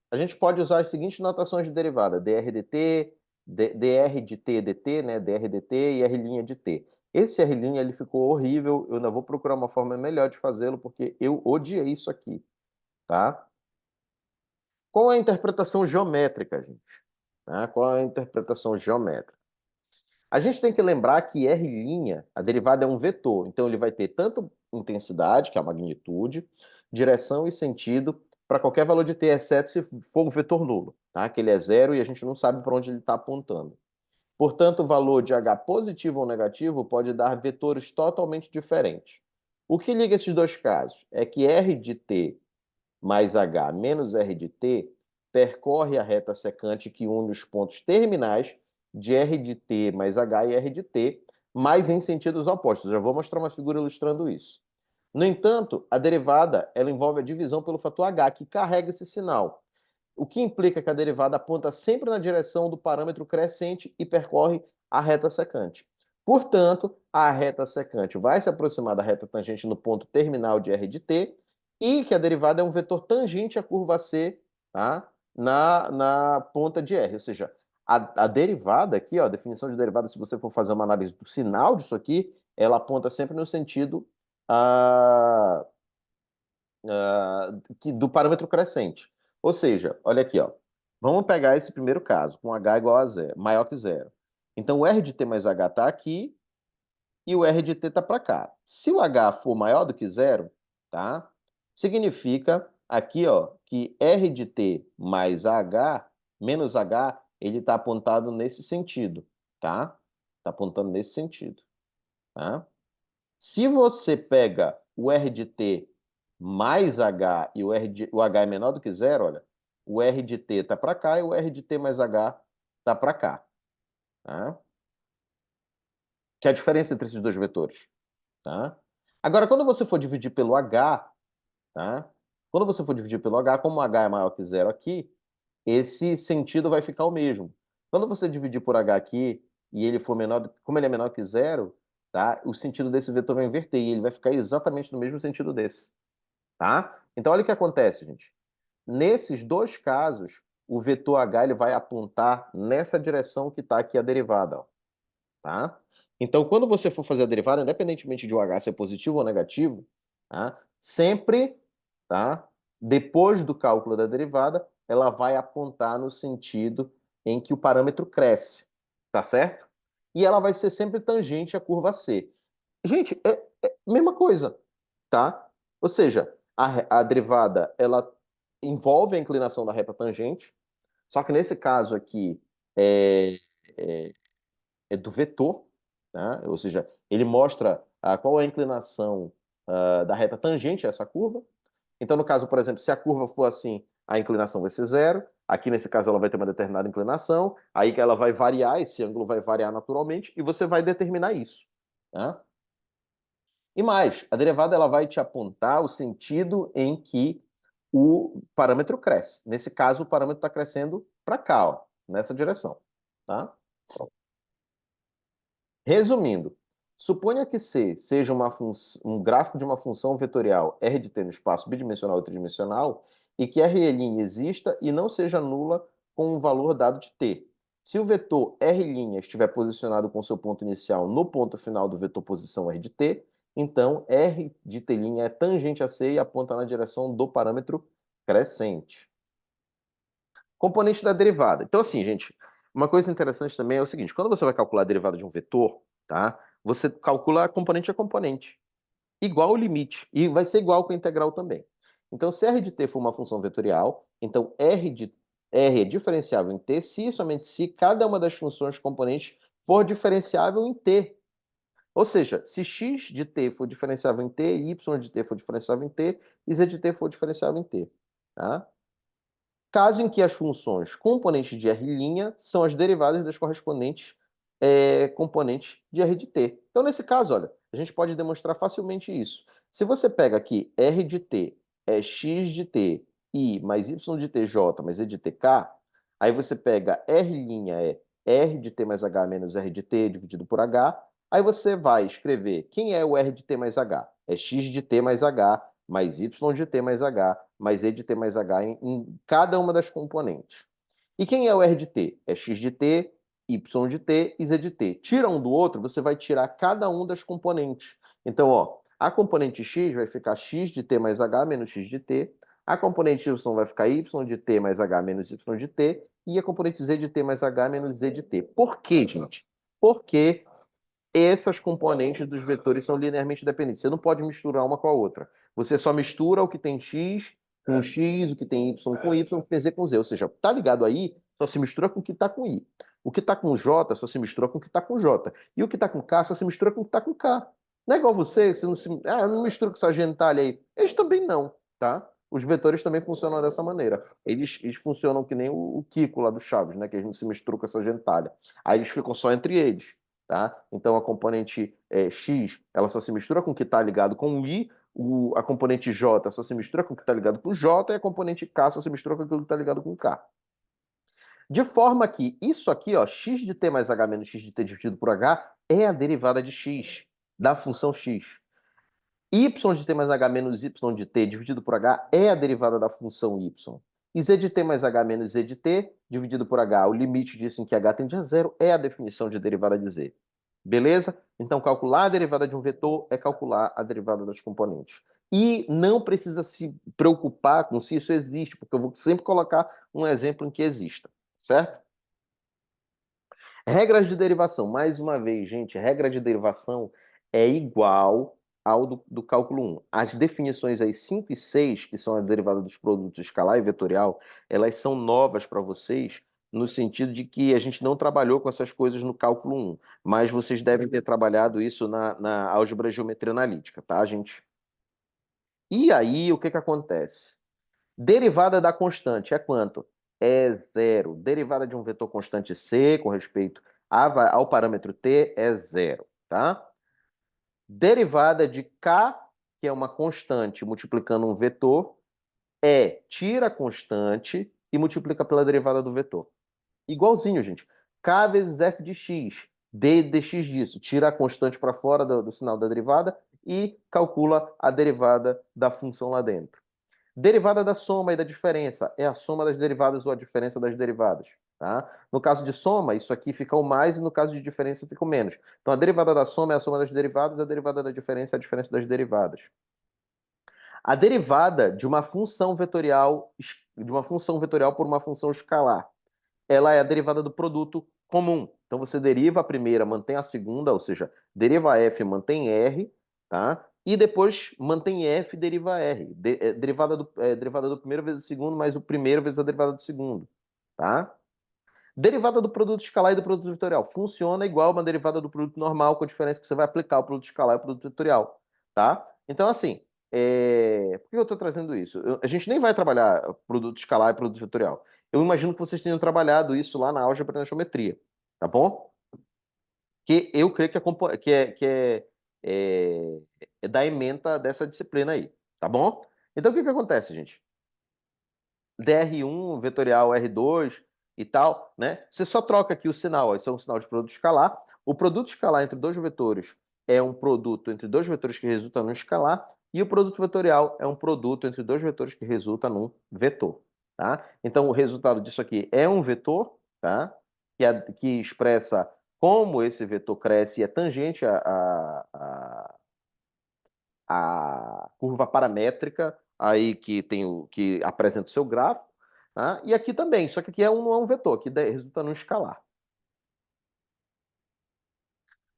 A: A gente pode usar as seguintes notações de derivada: dr dt, dr de t dt, né? dr dt e r' de t. Esse r' ele ficou horrível, eu ainda vou procurar uma forma melhor de fazê-lo, porque eu odiei isso aqui, tá? Qual é a interpretação geométrica, gente? Né? Qual é a interpretação geométrica? A gente tem que lembrar que R', a derivada é um vetor, então ele vai ter tanto intensidade, que é a magnitude, direção e sentido para qualquer valor de t, exceto se for um vetor nulo, tá? Que ele é zero e a gente não sabe para onde ele está apontando. Portanto, o valor de h positivo ou negativo pode dar vetores totalmente diferentes. O que liga esses dois casos é que R de t mais h menos R de t percorre a reta secante que une os pontos terminais de R de t mais h e R de t, mas em sentidos opostos. Eu já vou mostrar uma figura ilustrando isso. No entanto, a derivada ela envolve a divisão pelo fator h, que carrega esse sinal, o que implica que a derivada aponta sempre na direção do parâmetro crescente e percorre a reta secante. Portanto, a reta secante vai se aproximar da reta tangente no ponto terminal de R de t, e que a derivada é um vetor tangente à curva C, tá? na ponta de R. Ou seja, a derivada aqui, ó, a definição de derivada, se você for fazer uma análise do sinal disso aqui, ela aponta sempre no sentido a, do parâmetro crescente. Ou seja, olha aqui, ó. Vamos pegar esse primeiro caso, com h igual a zero, maior que zero. Então, o r de t mais h está aqui e o r de t está para cá. Se o h for maior do que zero, tá? Significa aqui, ó, que r de t mais h, menos h, ele está apontado nesse sentido, tá? Está apontando nesse sentido, tá? Se você pega o R de T mais H e o H é menor do que zero, olha, o R de T está para cá e o R de T mais H está para cá. Tá? Que é a diferença entre esses dois vetores. Tá? Agora, quando você for dividir pelo H, tá? Quando você for dividir pelo H, como o H é maior que zero aqui, esse sentido vai ficar o mesmo. Quando você dividir por H aqui e ele for menor, como ele é menor que zero, tá? O sentido desse vetor vai inverter e ele vai ficar exatamente no mesmo sentido desse, tá? Então olha o que acontece, gente. Nesses dois casos, o vetor H ele vai apontar nessa direção que está aqui a derivada, ó, tá? Então, quando você for fazer a derivada, independentemente de o H ser positivo ou negativo, tá? Sempre, tá? Depois do cálculo da derivada, ela vai apontar no sentido em que o parâmetro cresce, tá certo? E ela vai ser sempre tangente à curva C. Gente, é a mesma coisa, tá? Ou seja, a derivada, ela envolve a inclinação da reta tangente, só que nesse caso aqui é, é, é do vetor, tá? Ou seja, ele mostra qual é a inclinação da reta tangente a essa curva. Então, no caso, por exemplo, se a curva for assim, a inclinação vai ser zero. Aqui, nesse caso, ela vai ter uma determinada inclinação. Aí que ela vai variar, esse ângulo vai variar naturalmente, e você vai determinar isso. Tá? E mais, a derivada ela vai te apontar o sentido em que o parâmetro cresce. Nesse caso, o parâmetro está crescendo para cá, ó, nessa direção. Tá? Resumindo, suponha que C seja um gráfico de uma função vetorial R de t no espaço bidimensional ou tridimensional e que R' exista e não seja nula com um valor dado de t. Se o vetor R' estiver posicionado com seu ponto inicial no ponto final do vetor posição R de t, então R de t' é tangente a C e aponta na direção do parâmetro crescente. Componente da derivada. Então, assim, gente, uma coisa interessante também é o seguinte: quando você vai calcular a derivada de um vetor, tá? Você calcula componente a componente, igual o limite, e vai ser igual com a integral também. Então, se R de t for uma função vetorial, então R é diferenciável em t se e somente se cada uma das funções componentes for diferenciável em t. Ou seja, se x de t for diferenciável em t, y de t for diferenciável em t, e z de t for diferenciável em t. Tá? Caso em que as funções componentes de R' são as derivadas das correspondentes componentes de R de t. Então, nesse caso, olha, a gente pode demonstrar facilmente isso. Se você pega aqui R de t é x de t i mais y de tj mais e de tk, aí você pega R' é R de t mais h menos R de t dividido por h, aí você vai escrever quem é o R de t mais h? É x de t mais h mais y de t mais h, mais e de t mais h em cada uma das componentes. E quem é o R de t? É x de t, y de t e z de t. Tira um do outro, você vai tirar cada um das componentes. Então, ó, a componente x vai ficar x de t mais h menos x de t, a componente y vai ficar y de t mais h menos y de t, e a componente z de t mais h menos z de t. Por quê, gente? Porque essas componentes dos vetores são linearmente dependentes. Você não pode misturar uma com a outra. Você só mistura o que tem x com x, o que tem y com y, o que tem z com z. Ou seja, tá ligado aí, só se mistura com o que está com i. O que está com j só se mistura com o que está com j. E o que está com k só se mistura com o que está com k. Não é igual você não se... Ah, eu não misturo com essa gentalha aí. Eles também não, tá? Os vetores também funcionam dessa maneira. Eles funcionam que nem o Kiko lá do Chaves, né? Que eles não se misturam com essa gentalha. Aí eles ficam só entre eles. Tá? Então a componente x ela só se mistura com o que está ligado com o i, a componente j só se mistura com o que está ligado com o j e a componente k só se mistura com aquilo que está ligado com o k. De forma que isso aqui, ó, x de t mais h menos x de t dividido por h é a derivada de x, da função x. Y de t mais h menos y de t dividido por h é a derivada da função y. E z de t mais h menos z de t dividido por h, o limite disso em que h tende a zero, é a definição de derivada de z. Beleza? Então, calcular a derivada de um vetor é calcular a derivada das componentes. E não precisa se preocupar com se isso existe, porque eu vou sempre colocar um exemplo em que exista, certo? Regras de derivação. Mais uma vez, gente, regra de derivação é igual ao do cálculo 1. As definições aí 5 e 6, que são a derivada dos produtos escalar e vetorial, elas são novas para vocês, no sentido de que a gente não trabalhou com essas coisas no cálculo 1, mas vocês devem ter trabalhado isso na álgebra de geometria analítica, tá, gente? E aí, o que que acontece? Derivada da constante é quanto? É zero. Derivada de um vetor constante C com respeito ao parâmetro T é zero, tá? Derivada de K, que é uma constante multiplicando um vetor, tira a constante e multiplica pela derivada do vetor. Igualzinho, gente. K vezes f de x. D de x disso. Tira a constante para fora do sinal da derivada e calcula a derivada da função lá dentro. Derivada da soma e da diferença é a soma das derivadas ou a diferença das derivadas. Tá? No caso de soma, isso aqui fica o mais, e no caso de diferença fica o menos. Então, a derivada da soma é a soma das derivadas, a derivada da diferença é a diferença das derivadas. A derivada de uma função vetorial por uma função escalar, ela é a derivada do produto comum. Então, você deriva a primeira, mantém a segunda, ou seja, deriva f, mantém r, tá? E depois mantém f, deriva r. Derivada do primeiro vezes o segundo, mais o primeiro vezes a derivada do segundo, tá? Derivada do produto escalar e do produto vetorial. Funciona igual uma derivada do produto normal, com a diferença que você vai aplicar o produto escalar e o produto vetorial, tá? Então, assim, por que eu estou trazendo isso? A gente nem vai trabalhar produto escalar e produto vetorial. Eu imagino que vocês tenham trabalhado isso lá na álgebra e na geometria, tá bom? Que eu creio que é da ementa dessa disciplina aí, tá bom? Então, o que que acontece, gente? DR1, vetorial R2 e tal, né? Você só troca aqui o sinal, ó, isso é um sinal de produto escalar. O produto escalar entre dois vetores é um produto entre dois vetores que resulta num escalar, e o produto vetorial é um produto entre dois vetores que resulta num vetor, tá? Então, o resultado disso aqui é um vetor, tá? Que expressa como esse vetor cresce e é tangente a curva paramétrica aí que apresenta o seu gráfico, tá? E aqui também, só que aqui não é um vetor, aqui resulta num escalar.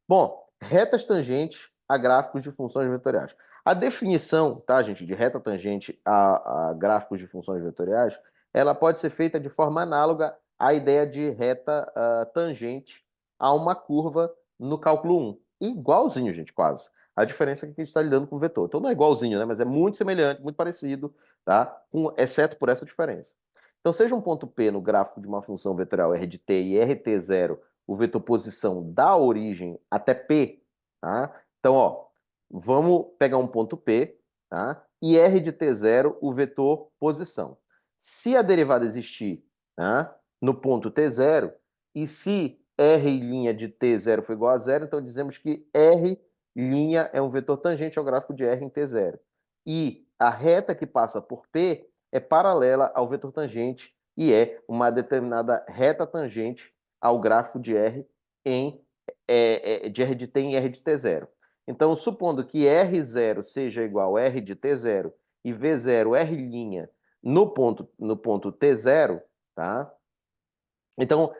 A: Bom, retas tangentes a gráficos de funções vetoriais. A definição, tá, gente, de reta tangente a gráficos de funções vetoriais, ela pode ser feita de forma análoga à ideia de reta tangente a uma curva no cálculo 1. Igualzinho, gente, quase. A diferença é que a gente está lidando com vetor. Então não é igualzinho, né? Mas é muito semelhante, muito parecido, tá? Exceto por essa diferença. Então, seja um ponto P no gráfico de uma função vetorial R de t e RT0 o vetor posição da origem até P, tá? Então, ó, vamos pegar um ponto P, tá? E R de T0, o vetor posição. Se a derivada existir, tá? No ponto T0, e se R' de T0 for igual a zero, então dizemos que R' é um vetor tangente ao gráfico de R em T0. E a reta que passa por P é paralela ao vetor tangente e é uma determinada reta tangente ao gráfico de R de R de T em R de T0. Então, supondo que R0 seja igual a R de T0 e V0 R' no ponto T0, tá? Então,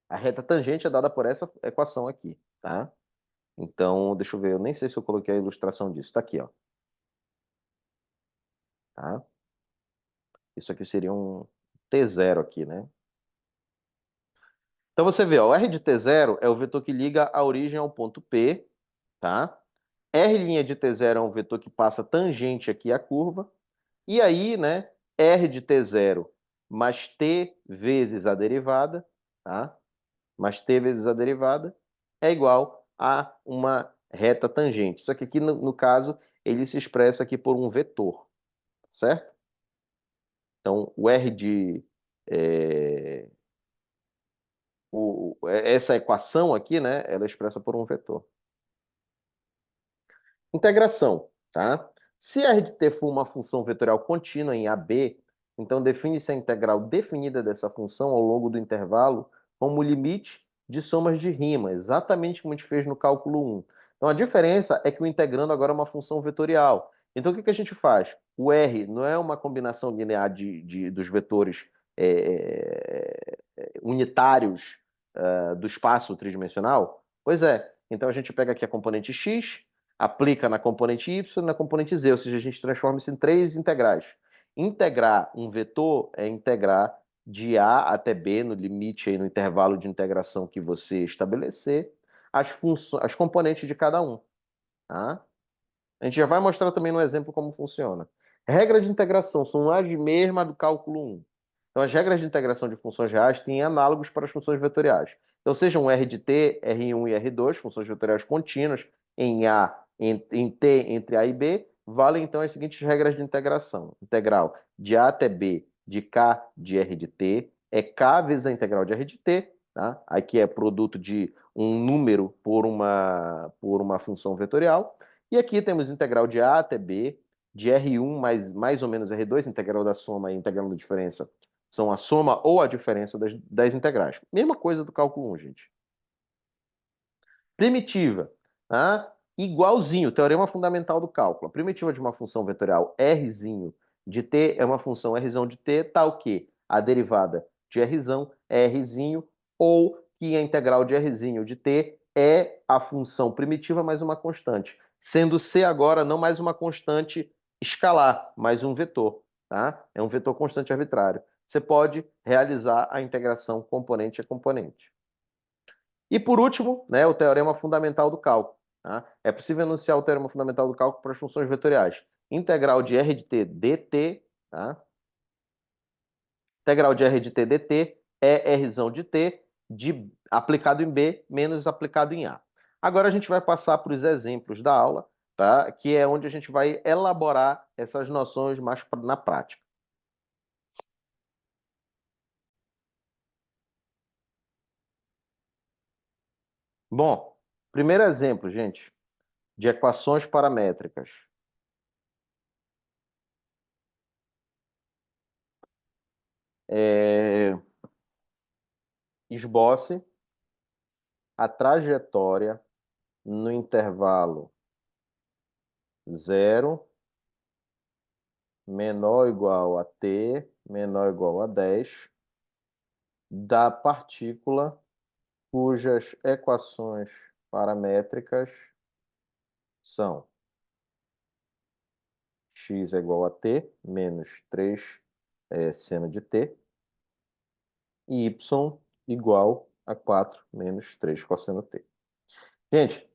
A: a reta tangente é dada por essa equação aqui, tá? Então, deixa eu ver, eu nem sei se eu coloquei a ilustração disso. Tá aqui, ó. Tá? Isso aqui seria um T0 aqui, né? Então você vê, ó, o R de T0 é o vetor que liga a origem ao ponto P, tá? R' de T0 é um vetor que passa tangente aqui à curva. E aí, né, R de T0 mais T vezes a derivada, tá? Mais T vezes a derivada é igual a uma reta tangente. Só que aqui, no caso, ele se expressa aqui por um vetor, certo? Então, o R de... é, essa equação aqui, né, ela é expressa por um vetor. Integração, tá? Se R de t for uma função vetorial contínua em AB, então define-se a integral definida dessa função ao longo do intervalo como limite de somas de rima, exatamente como a gente fez no cálculo 1. Então a diferença é que o integrando agora é uma função vetorial. Então o que que a gente faz? O R não é uma combinação linear dos vetores unitários do espaço tridimensional? Pois é. Então a gente pega aqui a componente x, aplica na componente y e na componente z, ou seja, a gente transforma isso em três integrais. Integrar um vetor é integrar de A até B, no limite aí, no intervalo de integração que você estabelecer, as componentes de cada um. Tá? A gente já vai mostrar também no exemplo como funciona. Regras de integração são as mesmas do cálculo 1. Então, as regras de integração de funções reais têm análogos para as funções vetoriais. Então, sejam R de t, R1 e R2, funções vetoriais contínuas, em A, em t entre A e B, valem então as seguintes regras de integração. Integral de A até B de K de R de t é K vezes a integral de R de t, tá? Aqui é produto de um número por uma função vetorial. E aqui temos integral de A até B, de R1 mais ou menos R2, integral da soma e integral da diferença são a soma ou a diferença das integrais. Mesma coisa do cálculo 1, gente. Primitiva, tá? Igualzinho, teorema fundamental do cálculo. A primitiva de uma função vetorial R de t é uma função R de t tal que a derivada de R é R, ou que a integral de R de t é a função primitiva mais uma constante, sendo C agora não mais uma constante escalar, mas um vetor, tá? É um vetor constante arbitrário. Você pode realizar a integração componente a componente. E por último, né, o teorema fundamental do cálculo. Tá? É possível enunciar o teorema fundamental do cálculo para as funções vetoriais. Integral de R de t dt, tá? Integral de R de t dt é R de t aplicado em B menos aplicado em A. Agora a gente vai passar para os exemplos da aula, tá? Que é onde a gente vai elaborar essas noções mais na prática. Bom, primeiro exemplo, gente, de equações paramétricas. Esboce a trajetória no intervalo 0 menor ou igual a t menor ou igual a 10 da partícula cujas equações paramétricas são x é igual a t menos 3 seno de t e y igual a 4 menos 3 cosseno t. Gente,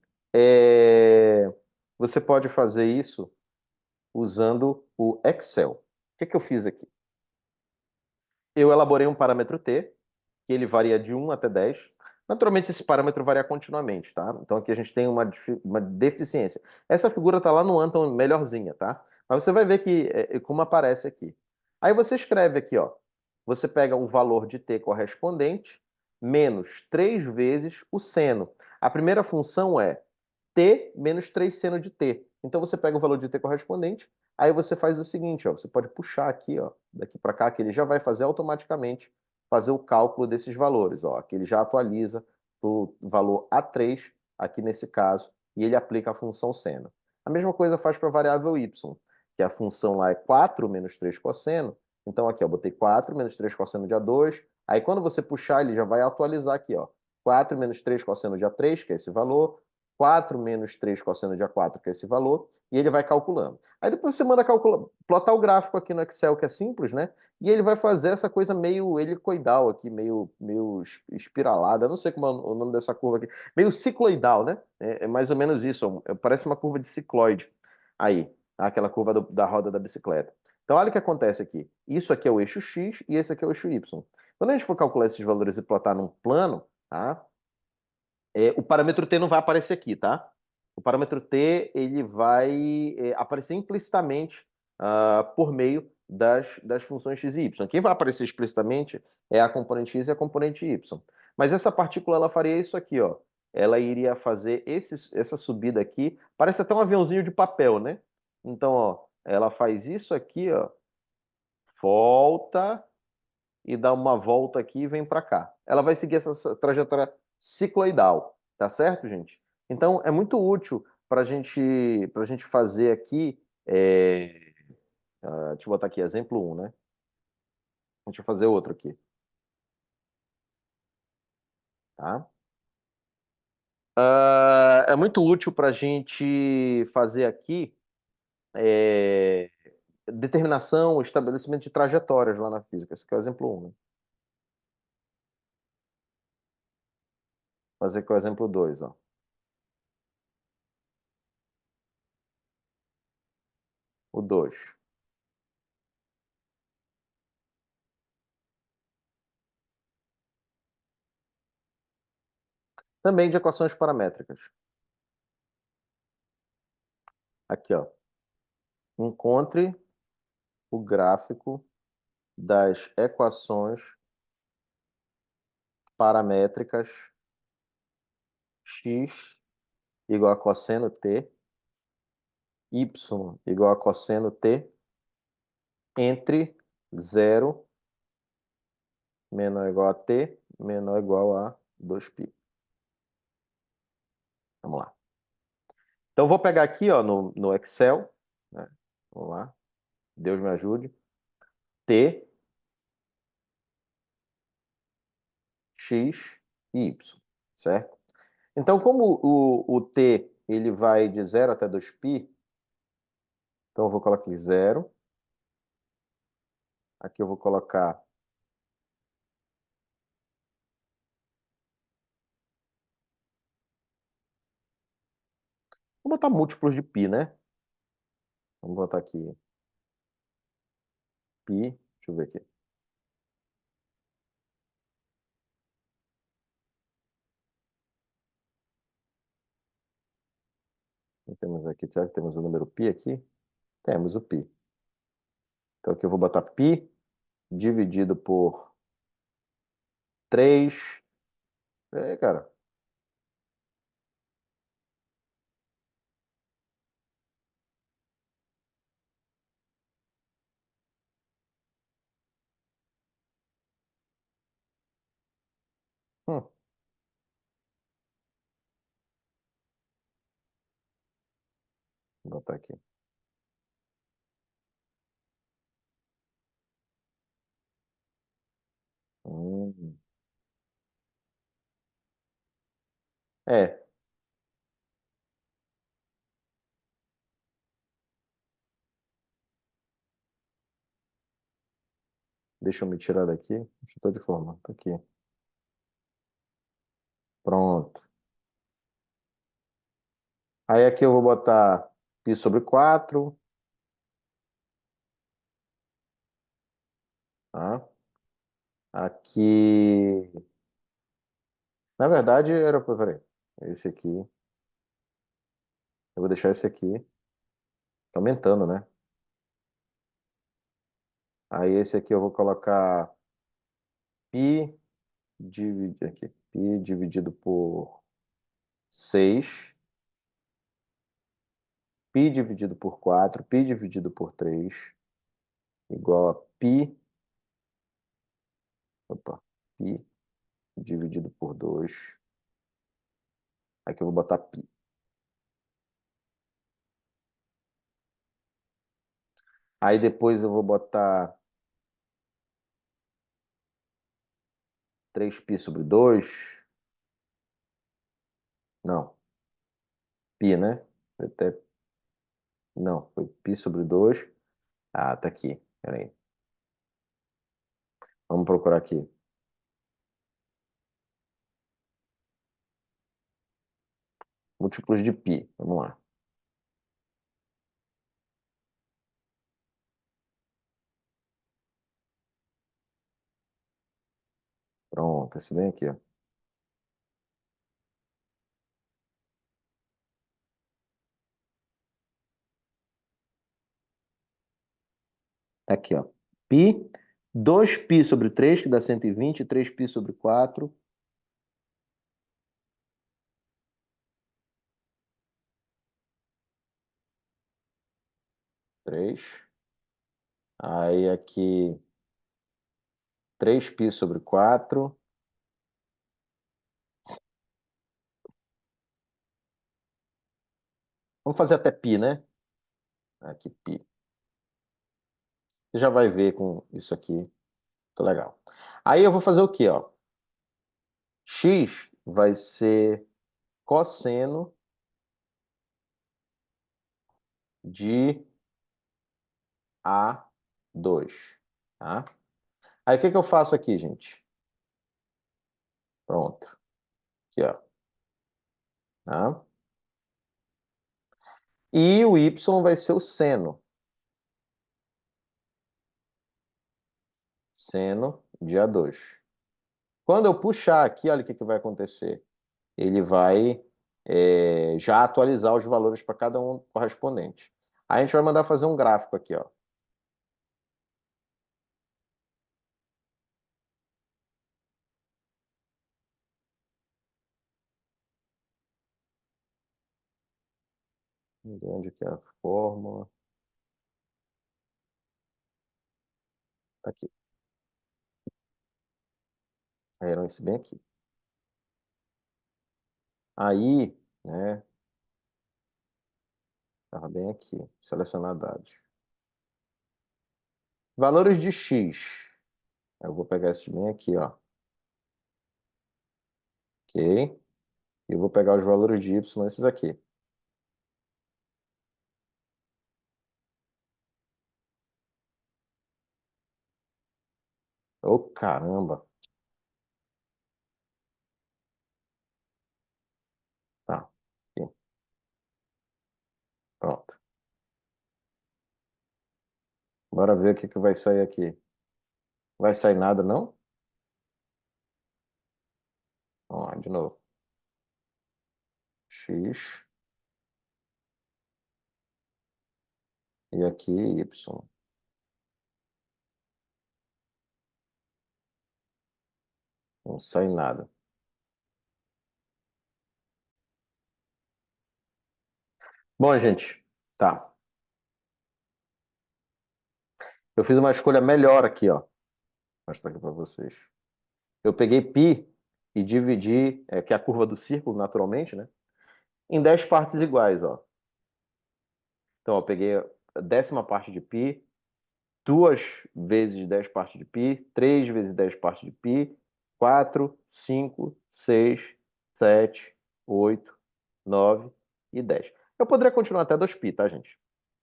A: você pode fazer isso usando o Excel. O que que eu fiz aqui? Eu elaborei um parâmetro t, que ele varia de 1 até 10. Naturalmente, esse parâmetro varia continuamente, tá? Então aqui a gente tem uma deficiência. Essa figura está lá no Anton melhorzinha, tá? Mas você vai ver que como aparece aqui. Aí você escreve aqui, ó. Você pega o valor de t correspondente menos 3 vezes o seno. A primeira função é t menos 3 seno de t. Então você pega o valor de t correspondente, aí você faz o seguinte, ó, você pode puxar aqui, ó, daqui para cá, que ele já vai fazer automaticamente fazer o cálculo desses valores, ó, que ele já atualiza o valor A3 aqui nesse caso, e ele aplica a função seno. A mesma coisa faz para a variável y, que a função lá é 4 menos 3 cosseno. Então aqui, ó, botei 4 menos 3 cosseno de A2. Aí quando você puxar, ele já vai atualizar aqui, ó. 4 menos 3 cosseno de A3, que é esse valor, 4 menos 3 cosseno de A4, que é esse valor, e ele vai calculando. Aí depois você manda plotar o gráfico aqui no Excel, que é simples, né? E ele vai fazer essa coisa meio helicoidal aqui, meio espiralada. Eu não sei como é o nome dessa curva aqui. Meio cicloidal, né? É mais ou menos isso. Parece uma curva de cicloide. Aí, aquela curva da roda da bicicleta. Então, olha o que acontece aqui. Isso aqui é o eixo X e esse aqui é o eixo Y. Quando a gente for calcular esses valores e plotar num plano, tá? O parâmetro t não vai aparecer aqui, tá? O parâmetro t ele vai aparecer implicitamente por meio das funções x e y. Quem vai aparecer explicitamente é a componente x e a componente y. Mas essa partícula ela faria isso aqui, ó. Ela iria fazer essa subida aqui. Parece até um aviãozinho de papel, né? Então, ó, ela faz isso aqui, ó. Volta, e dá uma volta aqui e vem para cá. Ela vai seguir essa trajetória cicloidal, tá certo, gente? Então, é muito útil para gente fazer aqui. Deixa eu botar aqui exemplo 1, né? Deixa eu fazer outro aqui, tá? É muito útil para a gente fazer aqui é, determinação, estabelecimento de trajetórias lá na física. Esse aqui é o exemplo 1, né? Fazer com o exemplo 2, ó. O 2. Também de equações paramétricas. Aqui, ó. Encontre o gráfico das equações paramétricas x igual a cosseno t, y igual a cosseno t, entre 0 menor ou igual a t, menor ou igual a 2π. Vamos lá. Então, eu vou pegar aqui, ó, no Excel, né? Vamos lá. Deus me ajude. T, x e y, certo? Então, como o t ele vai de 0 até 2π, então eu vou colocar aqui 0. Aqui eu vou colocar. Vou botar múltiplos de π, né? Vamos botar aqui π. Deixa eu ver aqui. Temos aqui, será que temos o número π aqui? Temos o π. Então aqui eu vou botar π dividido por 3. Cara. Hum, vou botar aqui. Hum. É, deixa eu me tirar daqui. Deixa eu estar de forma. Tá aqui. Pronto. Aí aqui eu vou botar π sobre 4. Tá? Aqui. Na verdade, era. Peraí. Esse aqui. Eu vou deixar esse aqui. Tá aumentando, né? Aí esse aqui eu vou colocar π dividido por 6, π dividido por 4, π dividido por 3, igual a π dividido por 2. Aqui eu vou botar π. Aí depois eu vou botar 3π sobre 2. Não, π, né? Até... Não, foi π sobre 2. Ah, tá aqui. Peraí. Vamos procurar aqui. Múltiplos de π. Vamos lá. Pronto, esse vem aqui, ó. Aqui, ó. Π, 2π sobre 3, que dá 120, 3π sobre 4, 3. Aí aqui 3π sobre 4. Vamos fazer até π, né? Aqui, π. Você já vai ver com isso aqui. Muito legal. Aí eu vou fazer o quê, ó? X vai ser cosseno de A2, tá? Aí o que que eu faço aqui, gente? Pronto. Aqui, ó. Tá? E o y vai ser o seno. Seno de A2. Quando eu puxar aqui, olha o que que vai acontecer. Ele vai já atualizar os valores para cada um correspondente. Aí a gente vai mandar fazer um gráfico aqui, ó. Onde que é a fórmula? Tá aqui. Era esse bem aqui. Aí, né? Estava bem aqui. Selecionar dados. Valores de x. Eu vou pegar esse bem aqui, ó. Ok? E eu vou pegar os valores de y, esses aqui. Ô, caramba. Tá. Aqui. Pronto. Bora ver o que que vai sair aqui. Vai sair nada, não? Vamos lá, de novo. X e aqui y. Não sai nada. Bom, gente, tá. Eu fiz uma escolha melhor aqui, ó. Vou mostrar aqui para vocês. Eu peguei π e dividi, que é a curva do círculo, naturalmente, né? Em 10 partes iguais, ó. Então, eu peguei a 10ª parte de π, 2 vezes 10 partes de π, 3 vezes 10 partes de π, 4, 5, 6, 7, 8, 9 e 10. Eu poderia continuar até 2π, tá, gente?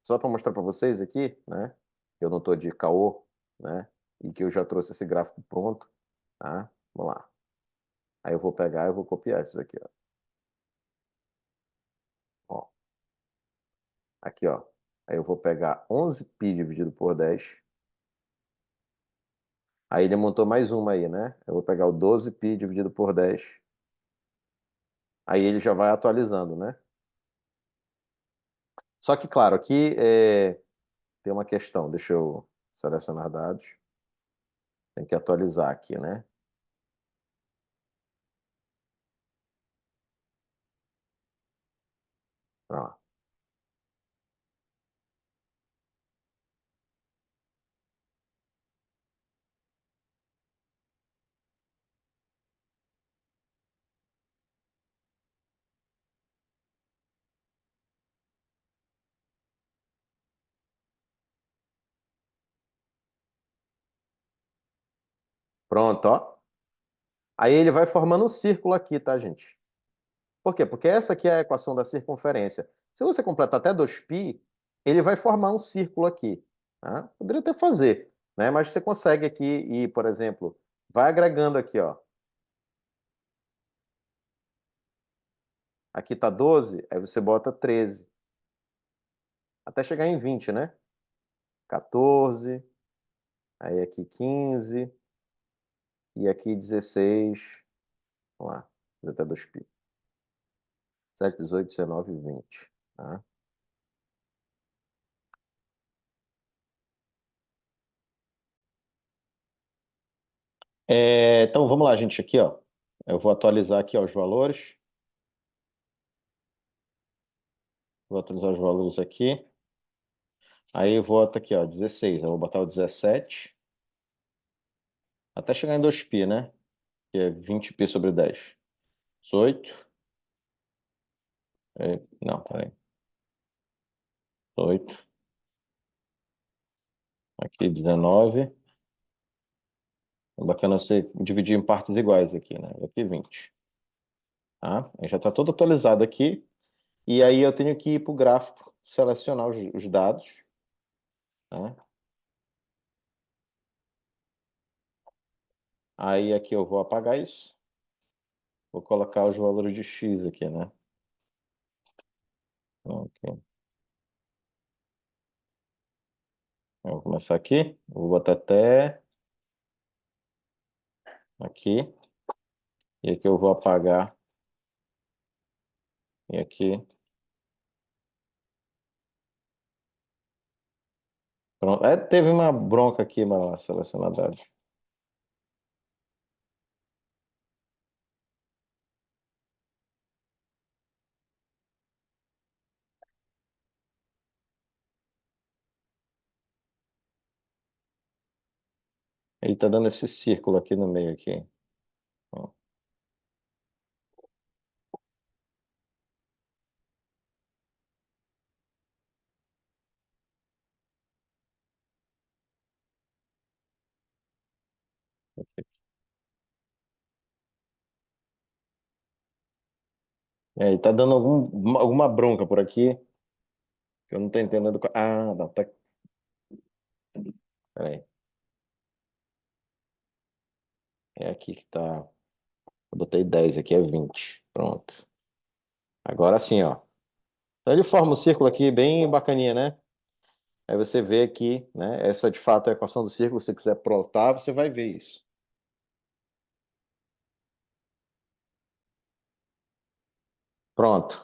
A: Só para mostrar para vocês aqui, né? Eu não estou de caô, né? E que eu já trouxe esse gráfico pronto, tá? Vamos lá. Aí eu vou pegar e vou copiar esses aqui, ó. Ó. Aqui, ó. Aí eu vou pegar 11π dividido por 10. Aí ele montou mais uma aí, né? Eu vou pegar o 12π dividido por 10. Aí ele já vai atualizando, né? Só que, claro, aqui tem uma questão. Deixa eu selecionar dados. Tem que atualizar aqui, né? Ó. Pronto, ó. Aí ele vai formando um círculo aqui, tá, gente? Por quê? Porque essa aqui é a equação da circunferência. Se você completar até 2π, ele vai formar um círculo aqui. Tá? Poderia até fazer, né? Mas você consegue aqui e, por exemplo, vai agregando aqui, ó. Aqui tá 12, aí você bota 13. Até chegar em 20, né? 14, aí aqui 15, e aqui 16. Vamos lá, fazer até 2π. 7, 18, 19, 20. Tá? Então vamos lá, gente, aqui, ó. Eu vou atualizar aqui ó, os valores. Vou atualizar os valores aqui. Aí eu volto aqui, ó, 16. Eu vou botar o 17. até chegar em 2π, né? Que é 20π sobre 10. 18. Não, peraí. 18. Aqui 19. É bacana você dividir em partes iguais aqui, né? Aqui 20. Tá? Aí já está todo atualizado aqui. E aí eu tenho que ir para o gráfico, selecionar os dados, né? Aí aqui eu vou apagar isso. Vou colocar os valores de x aqui, né? Ok. Eu vou começar aqui. Vou botar até aqui. E aqui eu vou apagar. E aqui. Pronto. Teve uma bronca aqui na selecionadade. Ele tá dando esse círculo aqui no meio aqui. Ó, ele tá dando alguma bronca por aqui que eu não tô entendendo. Ah, não, tá. Peraí. É aqui que tá. Eu botei 10, aqui é 20. Pronto. Agora sim, ó. Então ele forma um círculo aqui bem bacaninha, né? Aí você vê aqui, né? Essa de fato é a equação do círculo. Se você quiser plotar, você vai ver isso. Pronto.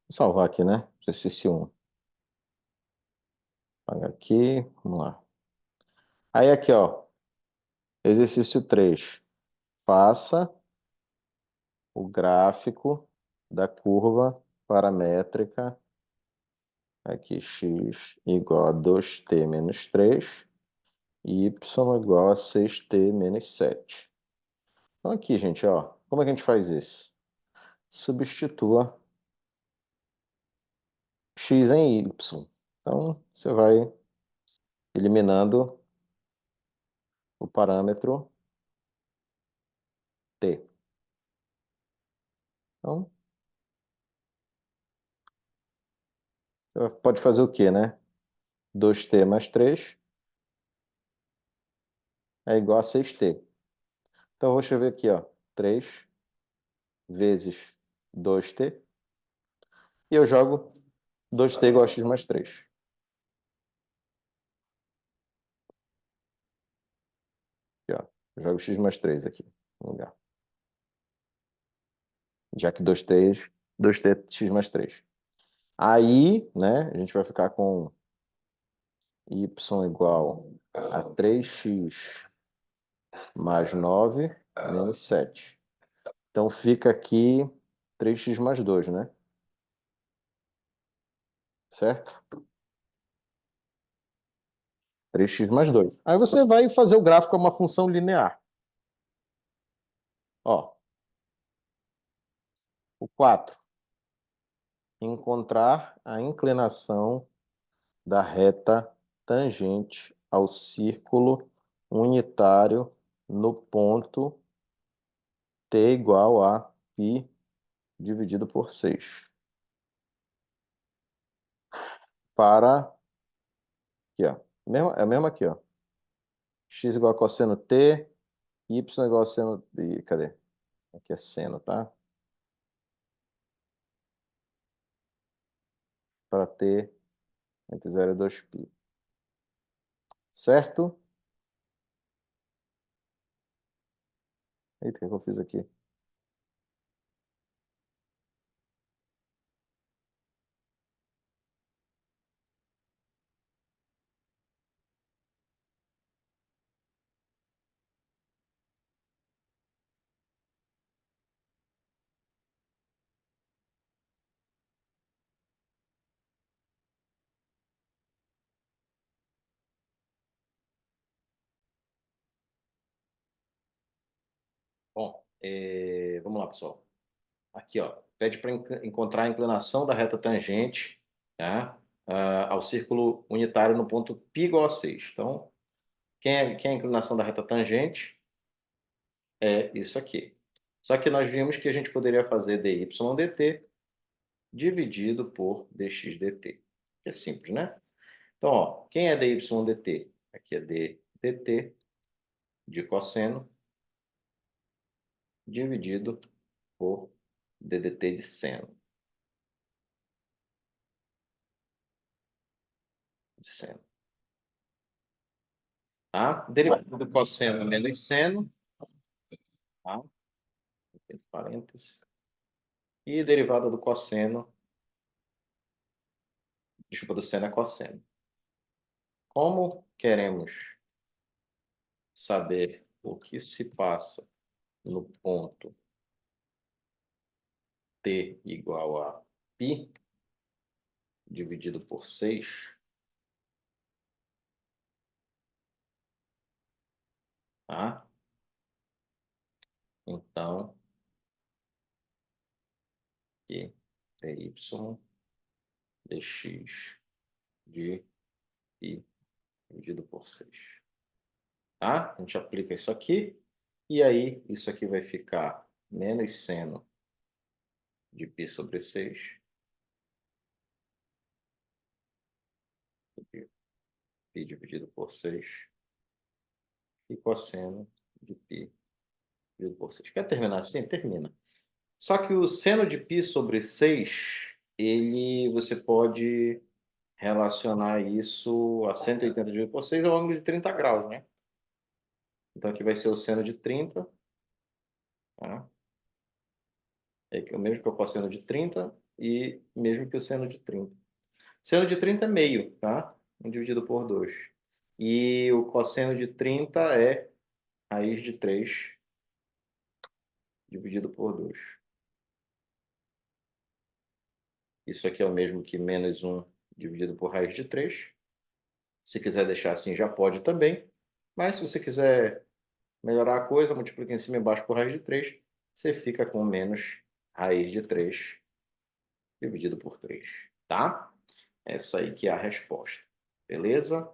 A: Vou salvar aqui, né? Exercício 1. Paga aqui. Vamos lá. Aí aqui, ó. Exercício 3. Faça o gráfico da curva paramétrica. Aqui, x igual a 2t menos 3 e y igual a 6t menos 7. Então aqui, gente, ó. Como é que a gente faz isso? Substitua x em y. Então, você vai eliminando o parâmetro t. Então, você pode fazer o quê, né? 2t mais 3 é igual a 6t. Então, eu vou escrever aqui, ó. 3 vezes 2t. E eu jogo 2t igual a x mais 3. Aqui, ó. Eu jogo x mais 3 aqui no lugar. Já que 2t é x mais 3. Aí, né, a gente vai ficar com y igual a 3x mais 9 menos 7. Então fica aqui 3x mais 2, né? Certo? 3x mais 2. Aí você vai fazer o gráfico com uma função linear. Ó, o 4. Encontrar a inclinação da reta tangente ao círculo unitário no ponto t igual a π dividido por 6. Para, aqui, ó. É a mesma aqui, ó. X igual a cosseno t, y igual a seno... Cadê? Aqui é seno, tá? Para t entre 0 e 2π. Certo? Eita, o que eu fiz aqui? Bom, vamos lá, pessoal. Aqui, ó, pede para encontrar a inclinação da reta tangente, tá? Ao círculo unitário no ponto π igual a 6. Então, quem é a inclinação da reta tangente? É isso aqui. Só que nós vimos que a gente poderia fazer dy dt dividido por dx dt. Que é simples, né? Então, ó, quem é dy dt? Aqui é d dt de cosseno dividido por ddt de seno. Tá? Derivada do cosseno menos seno, tá? Entre parênteses. E derivada do cosseno, desculpa, do seno é cosseno. Como queremos saber o que se passa no ponto t igual a π dividido por 6, tá? Então, aqui dy dx de π dividido por 6. Tá? A gente aplica isso aqui, e aí isso aqui vai ficar menos seno de π sobre 6, π dividido por 6, e cosseno de π dividido por 6. Quer terminar assim? Termina. Só que o seno de π sobre 6, você pode relacionar isso a 180 dividido por 6 ao ângulo de 30 graus, né? Então aqui vai ser o seno de 30, tá? É o mesmo que o cosseno de 30 e mesmo que o seno de 30. Seno de 30 é meio, tá? 1 dividido por 2. E o cosseno de 30 é raiz de 3 dividido por 2. Isso aqui é o mesmo que menos 1 dividido por raiz de 3. Se quiser deixar assim, já pode também. Mas se você quiser melhorar a coisa, multiplica em cima e embaixo por raiz de 3. Você fica com menos raiz de 3 dividido por 3. Tá? Essa aí que é a resposta. Beleza?